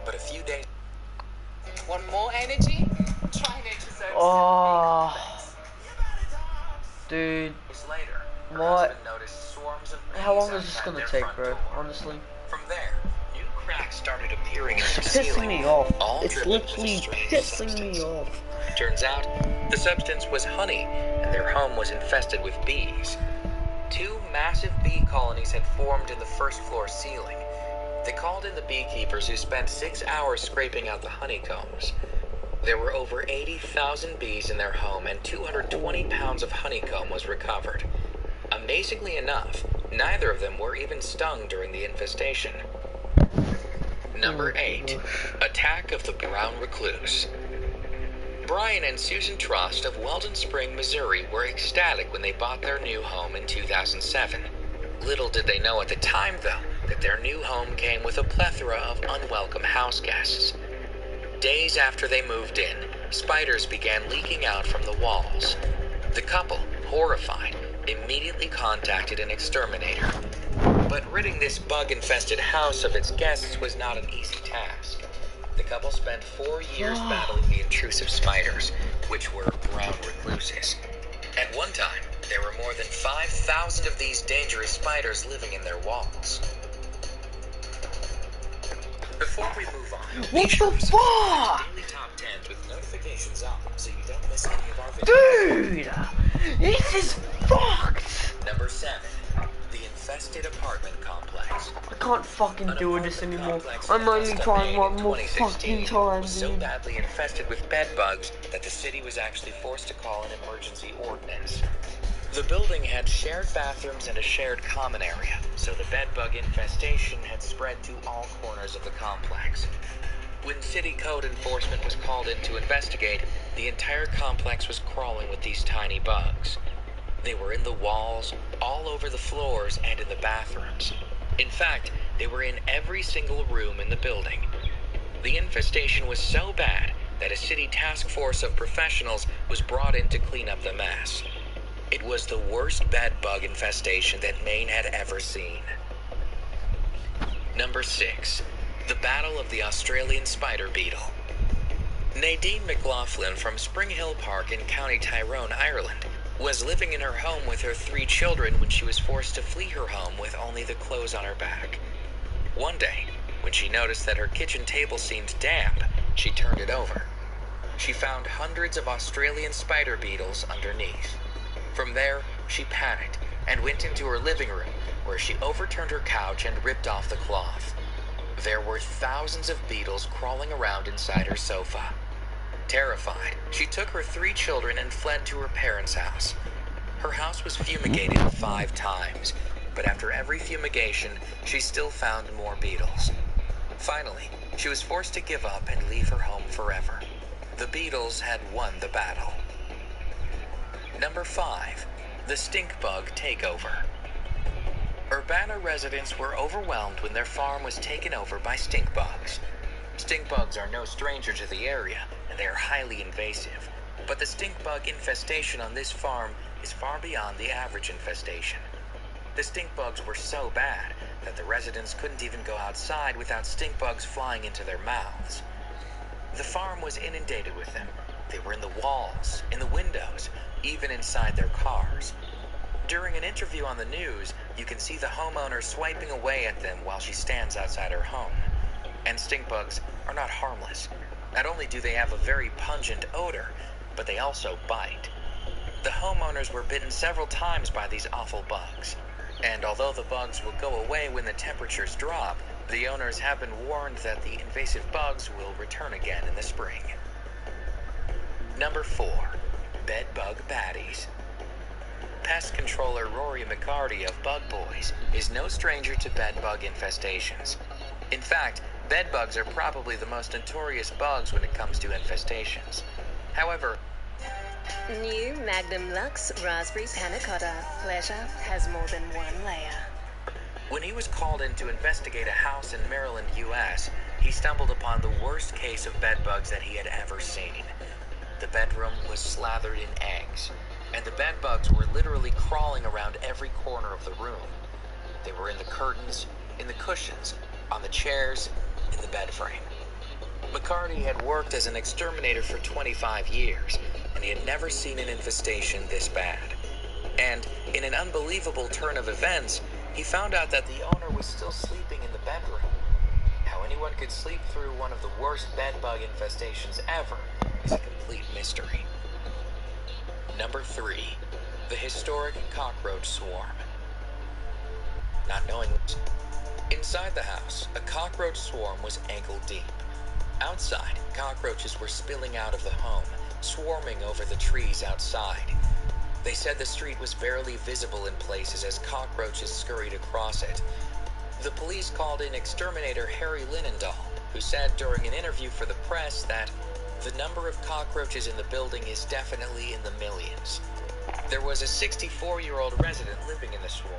But a few days... Want more energy? Try Nature's Own. Oh, dude. Later, What? Noticed swarms of How long bees is this outside gonna their take, front bro? door. Honestly. From there, new cracks started appearing in It's the pissing ceiling. me off. All It's dripping with a literally strange pissing me substance. off. Turns out, the substance was honey, and their home was infested with bees. 2 massive bee colonies had formed in the first floor ceiling. They called in the beekeepers who spent 6 hours scraping out the honeycombs. There were over 80,000 bees in their home, and 220 pounds of honeycomb was recovered. Amazingly enough, neither of them were even stung during the infestation. Number 8. Attack of the Brown Recluse. Brian and Susan Trust of Weldon Spring, Missouri were ecstatic when they bought their new home in 2007. Little did they know at the time, though, that their new home came with a plethora of unwelcome house guests. Days after they moved in, spiders began leaking out from the walls. The couple, horrified, immediately contacted an exterminator. But ridding this bug-infested house of its guests was not an easy task. The couple spent 4 years battling the intrusive spiders, which were brown recluses. At one time, there were more than 5,000 of these dangerous spiders living in their walls. Before we move on, What the fuck? daily top 10s with notifications on, so you don't miss any of our videos. Dude, this is fucked. Number 7, the infested apartment complex. I can't fucking do this anymore. I'm only trying one more fucking time, was so dude. badly infested with bed bugs that the city was actually forced to call an emergency ordinance. The building had shared bathrooms and a shared common area, so the bedbug infestation had spread to all corners of the complex. When city code enforcement was called in to investigate, the entire complex was crawling with these tiny bugs. They were in the walls, all over the floors, and in the bathrooms. In fact, they were in every single room in the building. The infestation was so bad that a city task force of professionals was brought in to clean up the mess. It was the worst bed bug infestation that Maine had ever seen. Number 6. The Battle of the Australian Spider Beetle. Nadine McLaughlin from Spring Hill Park in County Tyrone, Ireland, was living in her home with her 3 children when she was forced to flee her home with only the clothes on her back. One day, when she noticed that her kitchen table seemed damp, she turned it over. She found hundreds of Australian spider beetles underneath. From there, she panicked and went into her living room, where she overturned her couch and ripped off the cloth. There were thousands of beetles crawling around inside her sofa. Terrified, she took her 3 children and fled to her parents' house. Her house was fumigated 5 times, but after every fumigation, she still found more beetles. Finally, she was forced to give up and leave her home forever. The beetles had won the battle. Number 5. The Stink Bug Takeover. Urbana residents were overwhelmed when their farm was taken over by stink bugs. Stink bugs are no stranger to the area, and they are highly invasive. But the stink bug infestation on this farm is far beyond the average infestation. The stink bugs were so bad that the residents couldn't even go outside without stink bugs flying into their mouths. The farm was inundated with them. They were in the walls, in the windows, even inside their cars. During an interview on the news, you can see the homeowner swiping away at them while she stands outside her home. And stink bugs are not harmless. Not only do they have a very pungent odor, but they also bite. The homeowners were bitten several times by these awful bugs. And although the bugs will go away when the temperatures drop, the owners have been warned that the invasive bugs will return again in the spring. Number 4. Bed Bug Baddies. Pest controller Rory McCarty of Bug Boys is no stranger to bed bug infestations. In fact, bed bugs are probably the most notorious bugs when it comes to infestations. However, New Magnum Lux Raspberry Panna Cotta. Pleasure has more than one layer. when he was called in to investigate a house in Maryland, U.S., he stumbled upon the worst case of bed bugs that he had ever seen. The bedroom was slathered in eggs, and the bed bugs were literally crawling around every corner of the room. They were in the curtains, in the cushions, on the chairs, in the bed frame. McCarty had worked as an exterminator for 25 years, and he had never seen an infestation this bad. And, in an unbelievable turn of events, he found out that the owner was still sleeping in the bedroom. How anyone could sleep through one of the worst bed bug infestations ever is a complete mystery. Number 3. The Historic Cockroach Swarm. Not knowing inside the house, a cockroach swarm was ankle deep. Outside, cockroaches were spilling out of the home, swarming over the trees outside. They said the street was barely visible in places as cockroaches scurried across it. The police called in exterminator Harry Linendahl, who said during an interview for the press that the number of cockroaches in the building is definitely in the millions. There was a 64-year-old resident living in the swarm.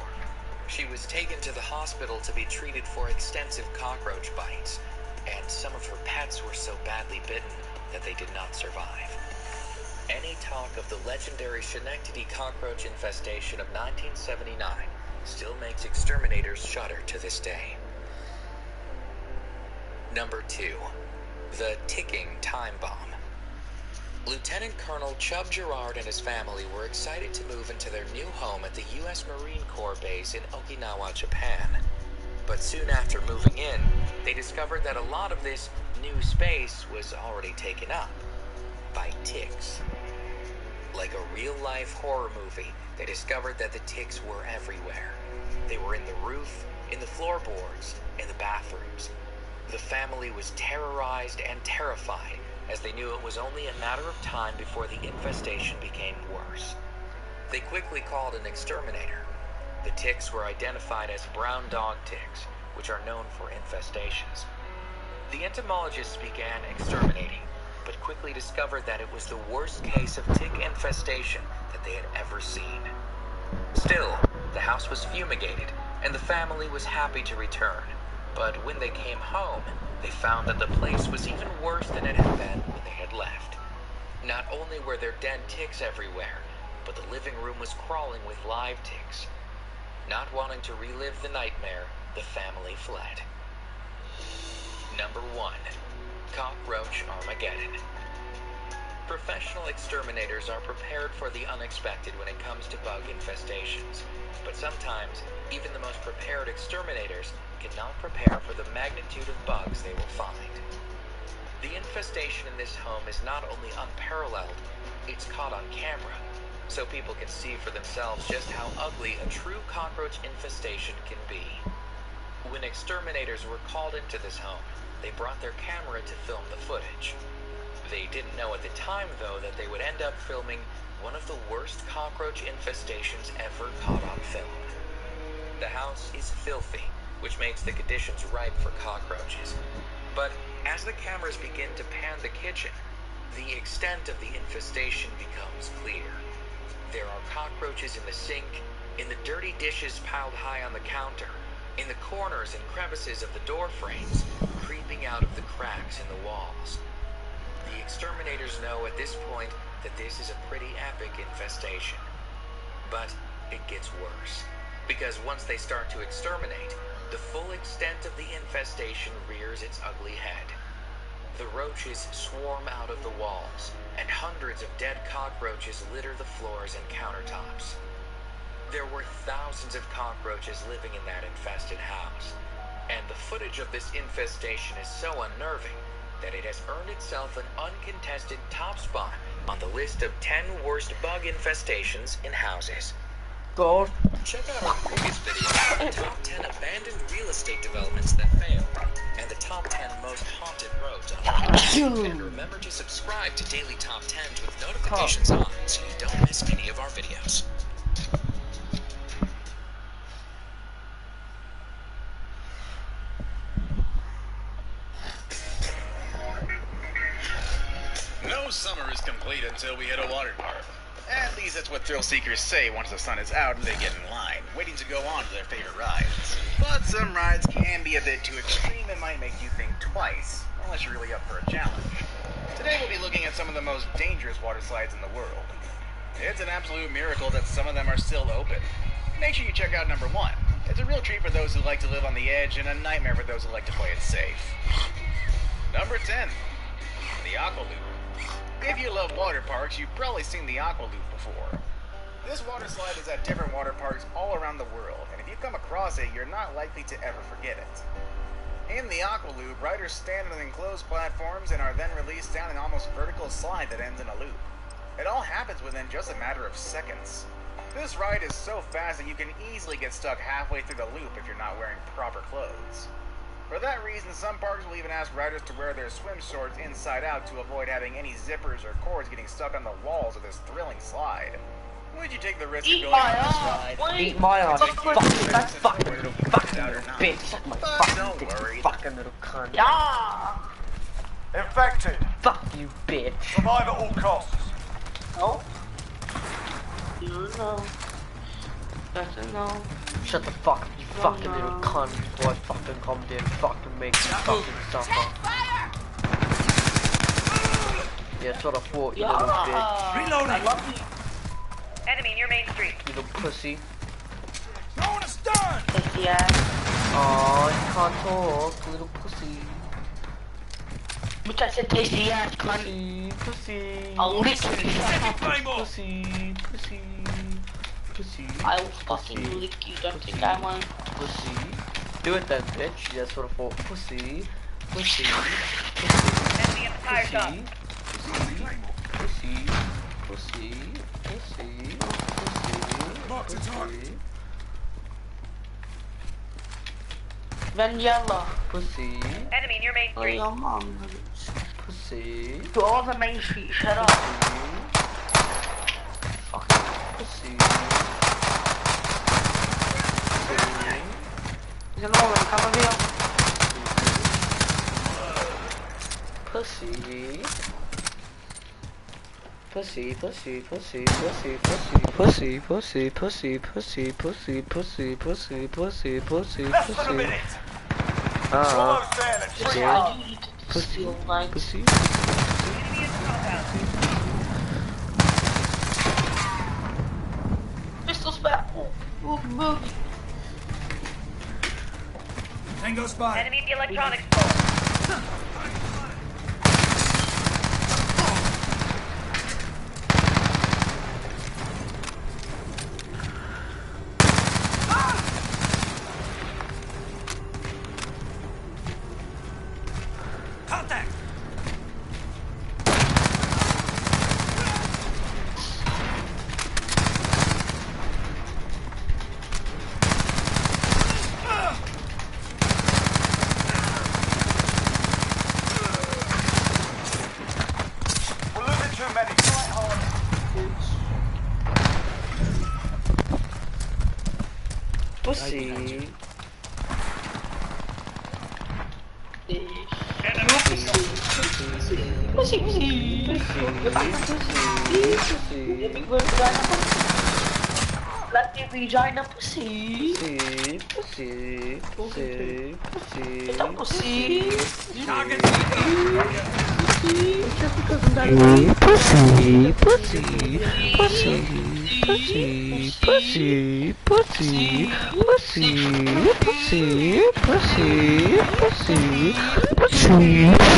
She was taken to the hospital to be treated for extensive cockroach bites, and some of her pets were so badly bitten that they did not survive. Any talk of the legendary Schenectady cockroach infestation of 1979 still makes exterminators shudder to this day. Number 2. The Ticking Time Bomb. Lieutenant Colonel Chubb Gerard and his family were excited to move into their new home at the U.S. Marine Corps base in Okinawa, Japan. But soon after moving in, they discovered that a lot of this new space was already taken up by ticks. Like a real-life horror movie, they discovered that the ticks were everywhere. They were in the roof, in the floorboards, in the bathrooms. The family was terrorized and terrified, as they knew it was only a matter of time before the infestation became worse. They quickly called an exterminator. The ticks were identified as brown dog ticks, which are known for infestations. The entomologists began exterminating, but quickly discovered that it was the worst case of tick infestation that they had ever seen. Still, the house was fumigated, and the family was happy to return. But when they came home, they found that the place was even worse than it had been when they had left. Not only were there dead ticks everywhere, but the living room was crawling with live ticks. Not wanting to relive the nightmare, the family fled. Number 1. Cockroach Armageddon. Professional exterminators are prepared for the unexpected when it comes to bug infestations, but sometimes even the most prepared exterminators cannot prepare for the magnitude of bugs they will find. The infestation in this home is not only unparalleled, it's caught on camera, so people can see for themselves just how ugly a true cockroach infestation can be. When exterminators were called into this home, they brought their camera to film the footage. They didn't know at the time, though, that they would end up filming one of the worst cockroach infestations ever caught on film. The house is filthy, which makes the conditions ripe for cockroaches. But as the cameras begin to pan the kitchen, the extent of the infestation becomes clear. There are cockroaches in the sink, in the dirty dishes piled high on the counter, in the corners and crevices of the door frames, creeping out of the cracks in the walls. The exterminators know at this point that this is a pretty epic infestation. But it gets worse, because once they start to exterminate, the full extent of the infestation rears its ugly head. The roaches swarm out of the walls, and hundreds of dead cockroaches litter the floors and countertops. There were thousands of cockroaches living in that infested house, and the footage of this infestation is so unnerving that it has earned itself an uncontested top spot on the list of 10 worst bug infestations in houses. God. Check out our previous video, the top 10 abandoned real estate developments that failed, and the top 10 most haunted roads on Earth. And remember to subscribe to Daily Top 10s with notifications on so you don't miss any of our videos. No summer is complete until we hit a water park. At least that's what thrill seekers say once the sun is out and they get in line, waiting to go on to their favorite rides. But some rides can be a bit too extreme and might make you think twice, unless you're really up for a challenge. Today we'll be looking at some of the most dangerous water slides in the world. It's an absolute miracle that some of them are still open. Make sure you check out number 1. It's a real treat for those who like to live on the edge and a nightmare for those who like to play it safe. Number 10. The Aqua Loop. If you love water parks, you've probably seen the Aqua Loop before. This water slide is at different water parks all around the world, and if you come across it, you're not likely to ever forget it. In the Aqua Loop, riders stand on enclosed platforms and are then released down an almost vertical slide that ends in a loop. It all happens within just a matter of seconds. This ride is so fast that you can easily get stuck halfway through the loop if you're not wearing proper clothes. For that reason, some parks will even ask riders to wear their swim shorts inside out to avoid having any zippers or cords getting stuck on the walls of this thrilling slide. Would you take the risk of going on this ride? Eat my ass, that's fucking little bitch. My fucking little cunt. Yeah! Infected! Fuck you, bitch. Survive at all costs. Oh? You know. That's a no. Shut the fuck up, you fucking little cunt, before I fucking come there and fucking make you fucking suffer. Yeah, that's what I thought, you little bitch. Reloading! I love you. Enemy near Main Street. You little pussy. Throwing a stun! Yeah. Aw, you can't talk, little pussy. Which I said tasty ass, Pussy, pussy. I'll literally pussy, pussy, pussy. I'll fucking lick you, don't think I won't. Pussy. Do it then, bitch. That's what I thought. Pussy, pussy, Enemy in the tire shop. pussy, pussy, pussy, pussy, pussy. Vanilla. Pussy. Enemy near Main Street. Oh, mom. Pussy. To all the Main Street, shut up. Fucking pussy. There's another one, come over here. Pussy. Pussy, pussy, pussy, pussy, pussy, pussy, pussy, pussy, pussy, pussy, pussy, pussy, pussy, Less than a pussy. minute. We're almost there. Let's bring it Yeah. home. Pussy, pussy. Pistols back. Move, move. Tango spotted. Enemy the electronics pole. Contact. We're losing too many. Fight hard. Pussy. Pussy, pussy. Let me vagina pussy. Pussy, pussy, pussy, pussy, It's a pussy. Target. Just because I'm that pussy, pussy, pussy, pussy, pussy, pussy, pussy, pussy, pussy, pussy,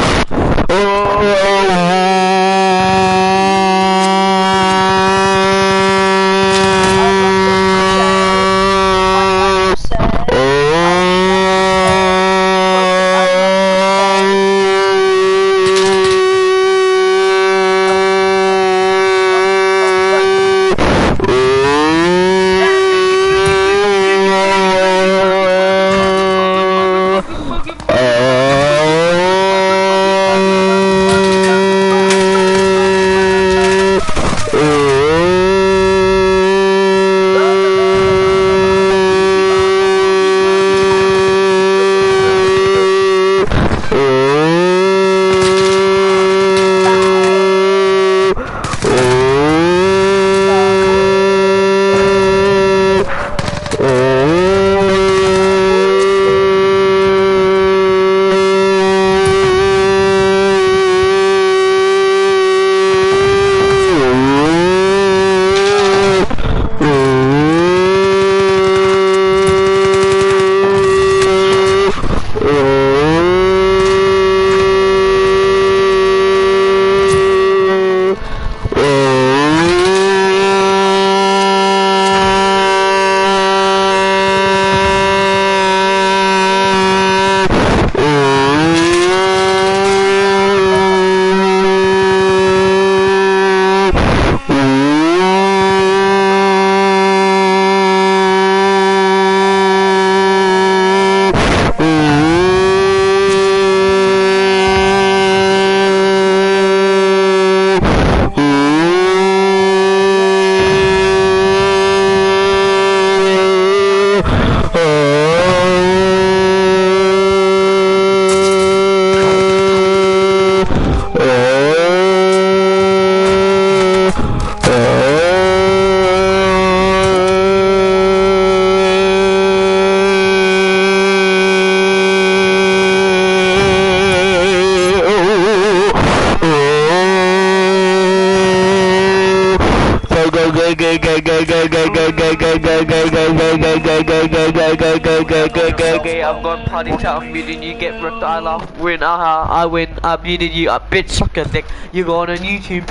I'm going party chat, I'm muting you, get wrecked, I laugh, win, I win, I'm muting you, bitch, suck a dick, you go on YouTube,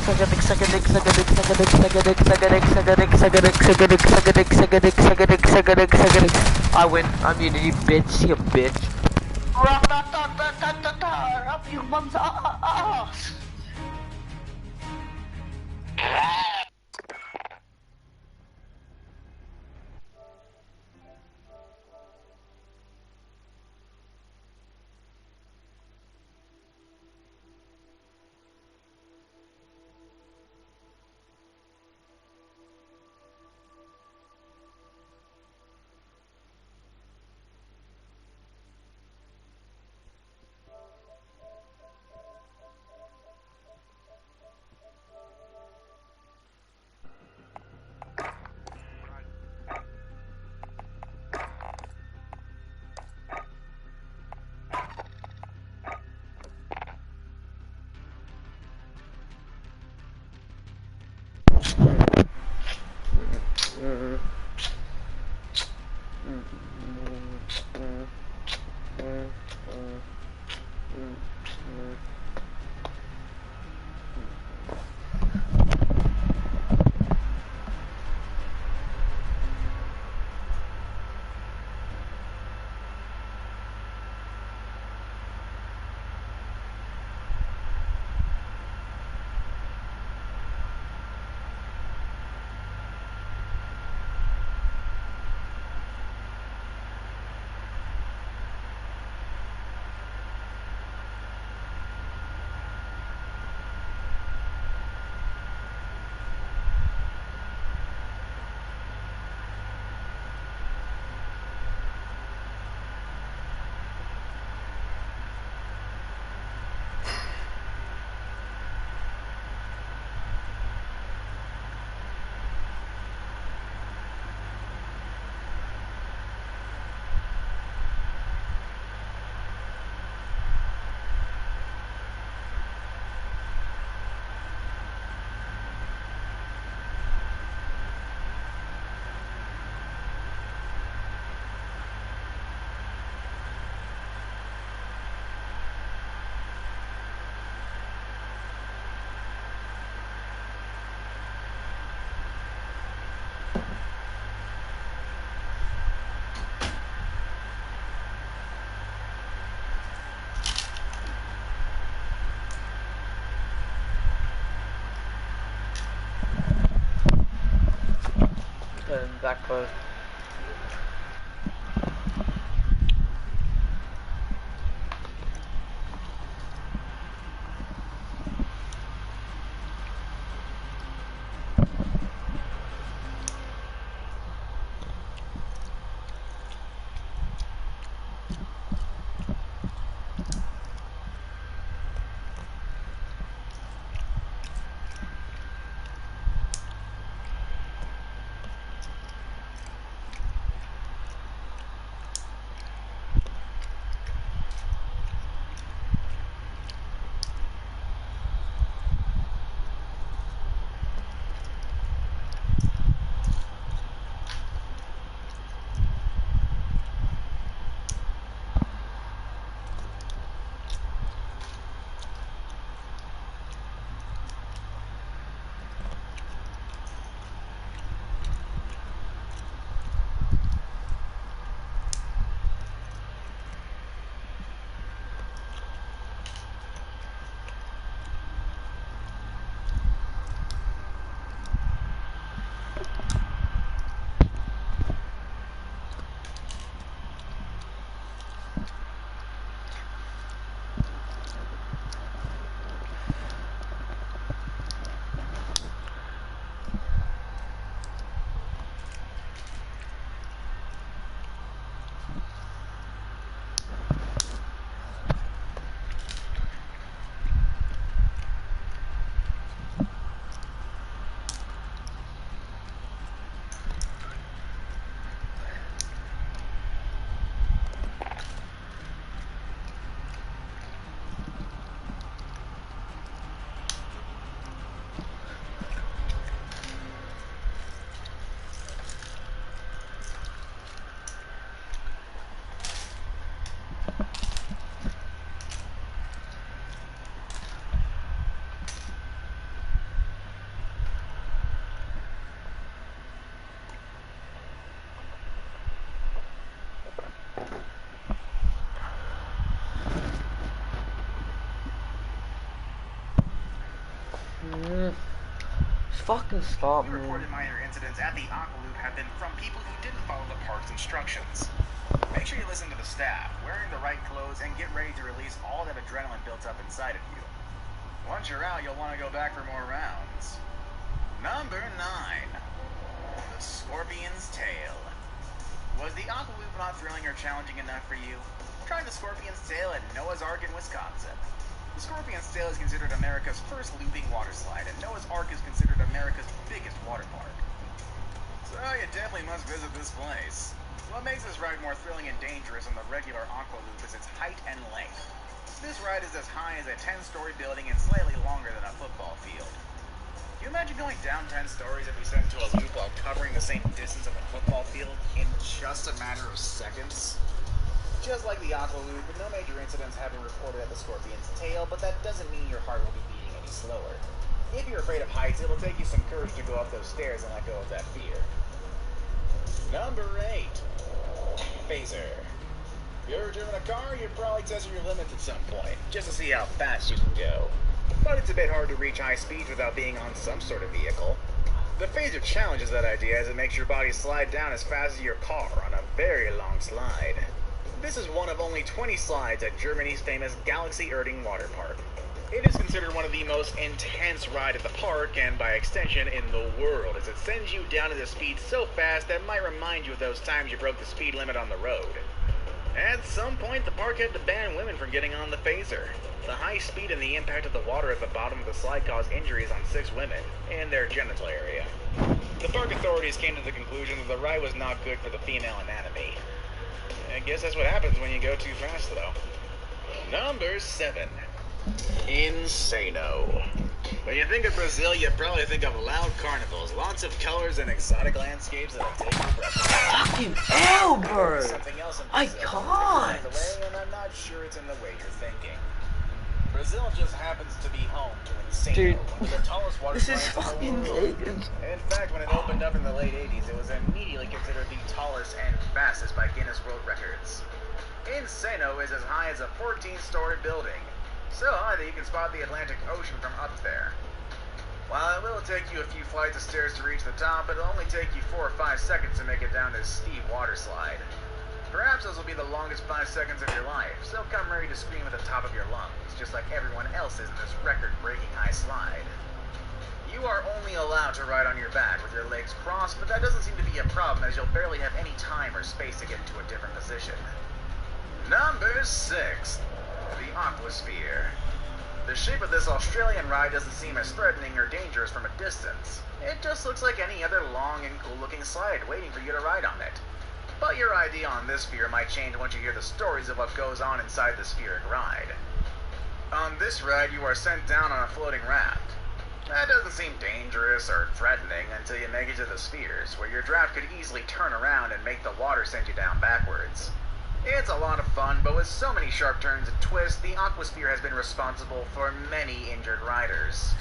suck a dick, suck a dick, suck a dick, suck a dick, suck a dick, suck a dick, suck a dick, suck a dick, suck a dick, suck a dick, suck a dick, suck a dick, suck a dick, suck a dick, I win, I'm muting you, bitch, you bitch. Up your mum's ass. exactly. Fucking stop, We man. reported minor incidents at the Aqua Loop have been from people who didn't follow the park's instructions. Make sure you listen to the staff, wearing the right clothes, and get ready to release all that adrenaline built up inside of you. Once you're out, you'll want to go back for more rounds. Number 9. The Scorpion's Tail. Was the Aqua Loop not thrilling or challenging enough for you? Try the Scorpion's Tail at Noah's Ark in Wisconsin. The Scorpion's Tail is considered America's first looping water slide, and Noah's Ark is considered America's biggest water park. So you definitely must visit this place. What makes this ride more thrilling and dangerous than the regular Aqua Loop is its height and length. This ride is as high as a 10-story building and slightly longer than a football field. Can you imagine going down 10 stories if you set into a loop while covering the same distance of a football field in just a matter of seconds? Just like the Aqua Loop, no major incidents have been reported at the Scorpion's Tail, but that doesn't mean your heart will be beating any slower. If you're afraid of heights, it'll take you some courage to go up those stairs and let go of that fear. Number 8. Phaser. If you've ever driven a car, you've probably tested your limits at some point, just to see how fast you can go. But it's a bit hard to reach high speeds without being on some sort of vehicle. The Phaser challenges that idea as it makes your body slide down as fast as your car on a very long slide. This is one of only 20 slides at Germany's famous Galaxy Erding water park. It is considered one of the most intense rides at the park, and by extension in the world, as it sends you down at a speed so fast that it might remind you of those times you broke the speed limit on the road. At some point, the park had to ban women from getting on the Phaser. The high speed and the impact of the water at the bottom of the slide caused injuries on 6 women in their genital area. The park authorities came to the conclusion that the ride was not good for the female anatomy. I guess that's what happens when you go too fast, though. Number 7. Insano. When you think of Brazil, you probably think of loud carnivals, lots of colors, and exotic landscapes that'll take your breath away. Fucking hell, bro! Something else in I Brazil can't! that takes your breath away, and I'm not sure it's in the way you're thinking. Brazil just happens to be home to Insano, Dude, one of the tallest water this is slides fucking in the world. vacant. In fact, when it opened up in the late 80s, it was immediately considered the tallest and fastest by Guinness World Records. Insano is as high as a 14-story building, so high that you can spot the Atlantic Ocean from up there. While it will take you a few flights of stairs to reach the top, but it'll only take you 4 or 5 seconds to make it down this steep water slide. Perhaps those will be the longest 5 seconds of your life, so come ready to scream at the top of your lungs, just like everyone else is in this record-breaking high slide. You are only allowed to ride on your back with your legs crossed, but that doesn't seem to be a problem as you'll barely have any time or space to get into a different position. Number 6. The Aquasphere. The shape of this Australian ride doesn't seem as threatening or dangerous from a distance. It just looks like any other long and cool-looking slide waiting for you to ride on it. But your idea on this sphere might change once you hear the stories of what goes on inside the spheric ride. On this ride, you are sent down on a floating raft. That doesn't seem dangerous or threatening until you make it to the spheres, where your draft could easily turn around and make the water send you down backwards. It's a lot of fun, but with so many sharp turns and twists, the Aquasphere has been responsible for many injured riders.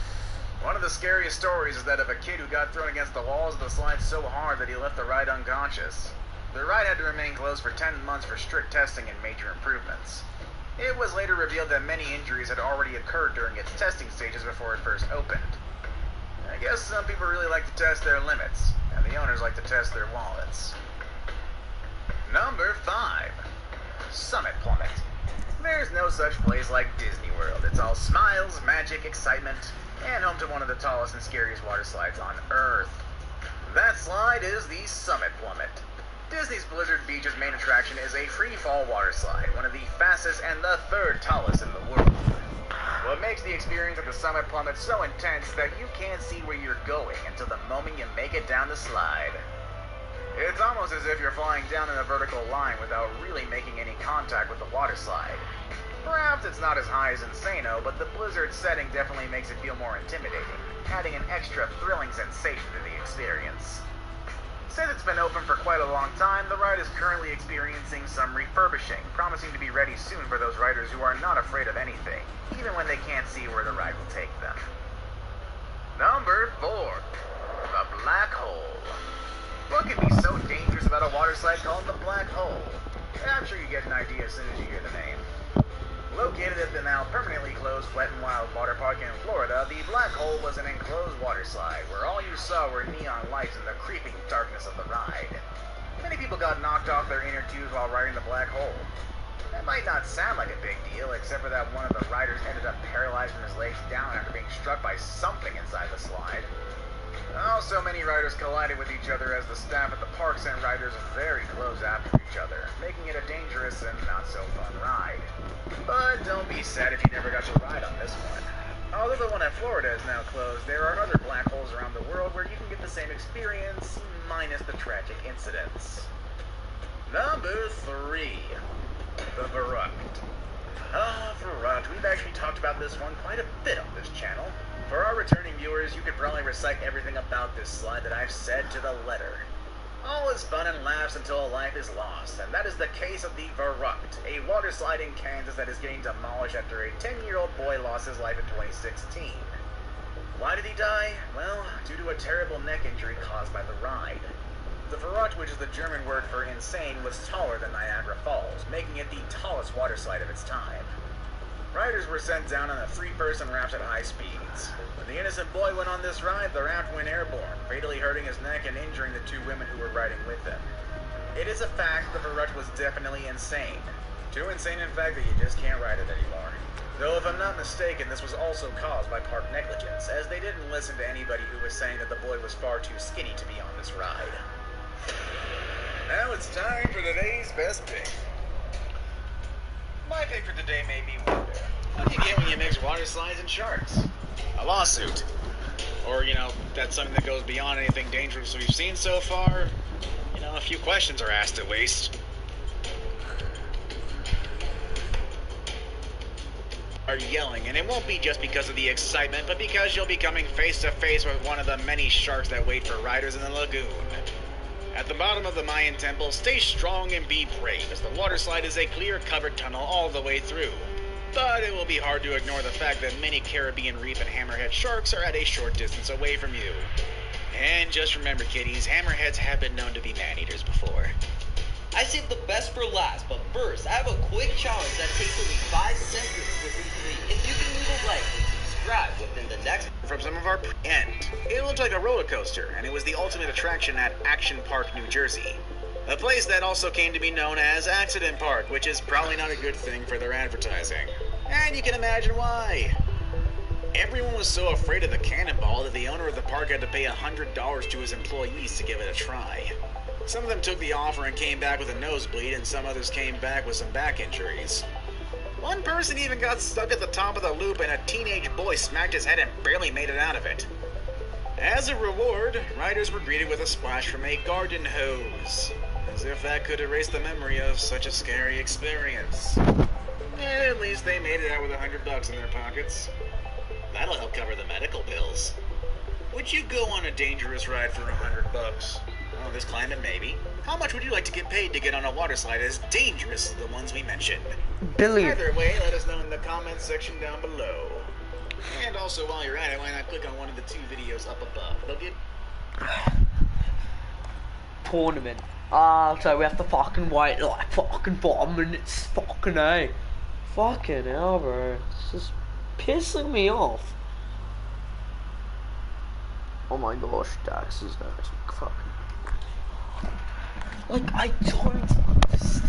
One of the scariest stories is that of a kid who got thrown against the walls of the slide so hard that he left the ride unconscious. The ride had to remain closed for 10 months for strict testing and major improvements. It was later revealed that many injuries had already occurred during its testing stages before it first opened. I guess some people really like to test their limits, and the owners like to test their wallets. Number 5. Summit Plummet. There's no such place like Disney World. It's all smiles, magic, excitement, and home to one of the tallest and scariest water slides on Earth. That slide is the Summit Plummet. Disney's Blizzard Beach's main attraction is a free-fall water slide, one of the fastest and the 3rd tallest in the world. What makes the experience at the Summit Plummet so intense is that you can't see where you're going until the moment you make it down the slide. It's almost as if you're flying down in a vertical line without really making any contact with the water slide. Perhaps it's not as high as Insano, but the Blizzard setting definitely makes it feel more intimidating, adding an extra thrilling sensation to the experience. Since it's been open for quite a long time, the ride is currently experiencing some refurbishing, promising to be ready soon for those riders who are not afraid of anything, even when they can't see where the ride will take them. Number 4. The Black Hole. What can be so dangerous about a water slide called the Black Hole? I'm sure you get an idea as soon as you hear the name. Located at the now permanently closed Wet n Wild Water Park in Florida, the Black Hole was an enclosed water slide where all you saw were neon lights and the creeping darkness of the ride. Many people got knocked off their inner tubes while riding the Black Hole. That might not sound like a big deal, except for that one of the riders ended up paralyzed from his legs down after being struck by something inside the slide. Also, many riders collided with each other as the staff at the park sent riders very close after each other, making it a dangerous and not-so-fun ride. But don't be sad if you never got to ride on this one. Although the one at Florida is now closed, there are other black holes around the world where you can get the same experience, minus the tragic incidents. Number 3. The Verrucht. Verrucht. We've actually talked about this one quite a bit on this channel. For our returning viewers, you could probably recite everything about this slide that I've said to the letter. All is fun and laughs until a life is lost, and that is the case of the Verrucht, a water slide in Kansas that is getting demolished after a 10-year-old boy lost his life in 2016. Why did he die? Well, due to a terrible neck injury caused by the ride. The Verrucht, which is the German word for insane, was taller than Niagara Falls, making it the tallest water slide of its time. Riders were sent down on a 3-person raft at high speeds. When the innocent boy went on this ride, the raft went airborne, fatally hurting his neck and injuring the 2 women who were riding with him. It is a fact the Verrucht was definitely insane. Too insane, in fact, that you just can't ride it anymore. Though, if I'm not mistaken, this was also caused by park negligence, as they didn't listen to anybody who was saying that the boy was far too skinny to be on this ride. Now it's time for today's best pick. My pick for today may be wonder. What do you get when you mix water slides and sharks? A lawsuit. Or, that's something that goes beyond anything dangerous we've seen so far. A few questions are asked at least. Are yelling, and it won't be just because of the excitement, but because you'll be coming face to face with one of the many sharks that wait for riders in the lagoon. At the bottom of the Mayan temple, stay strong and be brave, as the water slide is a clear covered tunnel all the way through. But it will be hard to ignore the fact that many Caribbean reef and hammerhead sharks are at a short distance away from you. And just remember, kiddies, hammerheads have been known to be man-eaters before. I saved the best for last, but first, I have a quick challenge that takes only 5 seconds to complete. If you can leave a like and subscribe within the next. From some of our end. It looked like a roller coaster, and it was the ultimate attraction at Action Park, New Jersey. A place that also came to be known as Accident Park, which is probably not a good thing for their advertising. And you can imagine why. Everyone was so afraid of the cannonball that the owner of the park had to pay $100 to his employees to give it a try. Some of them took the offer and came back with a nosebleed, and some others came back with some back injuries. One person even got stuck at the top of the loop, and a teenage boy smacked his head and barely made it out of it. As a reward, riders were greeted with a splash from a garden hose, as if that could erase the memory of such a scary experience. At least they made it out with $100 in their pockets. That'll help cover the medical bills. Would you go on a dangerous ride for $100? Oh, this climate, maybe. How much would you like to get paid to get on a water slide as dangerous as the ones we mentioned? Billy. Either way, let us know in the comments section down below. And also, while you're at it, why not click on one of the 2 videos up above? They'll get... Tournament. So we have to fucking wait like fucking 5 minutes. Fucking A. Fucking hell, bro. It's just pissing me off. Oh my gosh, Dax is going to fucking... Like, I don't understand.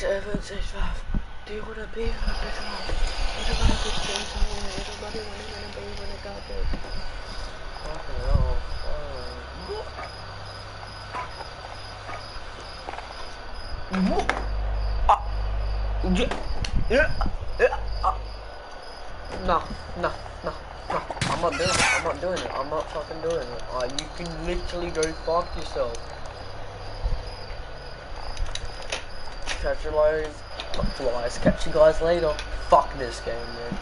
765. Do you wanna be in a big house? Everybody gets changed on here. Everybody wanna be when it got big. Fucking hell. No. I'm not doing it. I'm not doing it. I'm not fucking doing it. You can literally go fuck yourself. Catch you guys later. Fuck this game, man.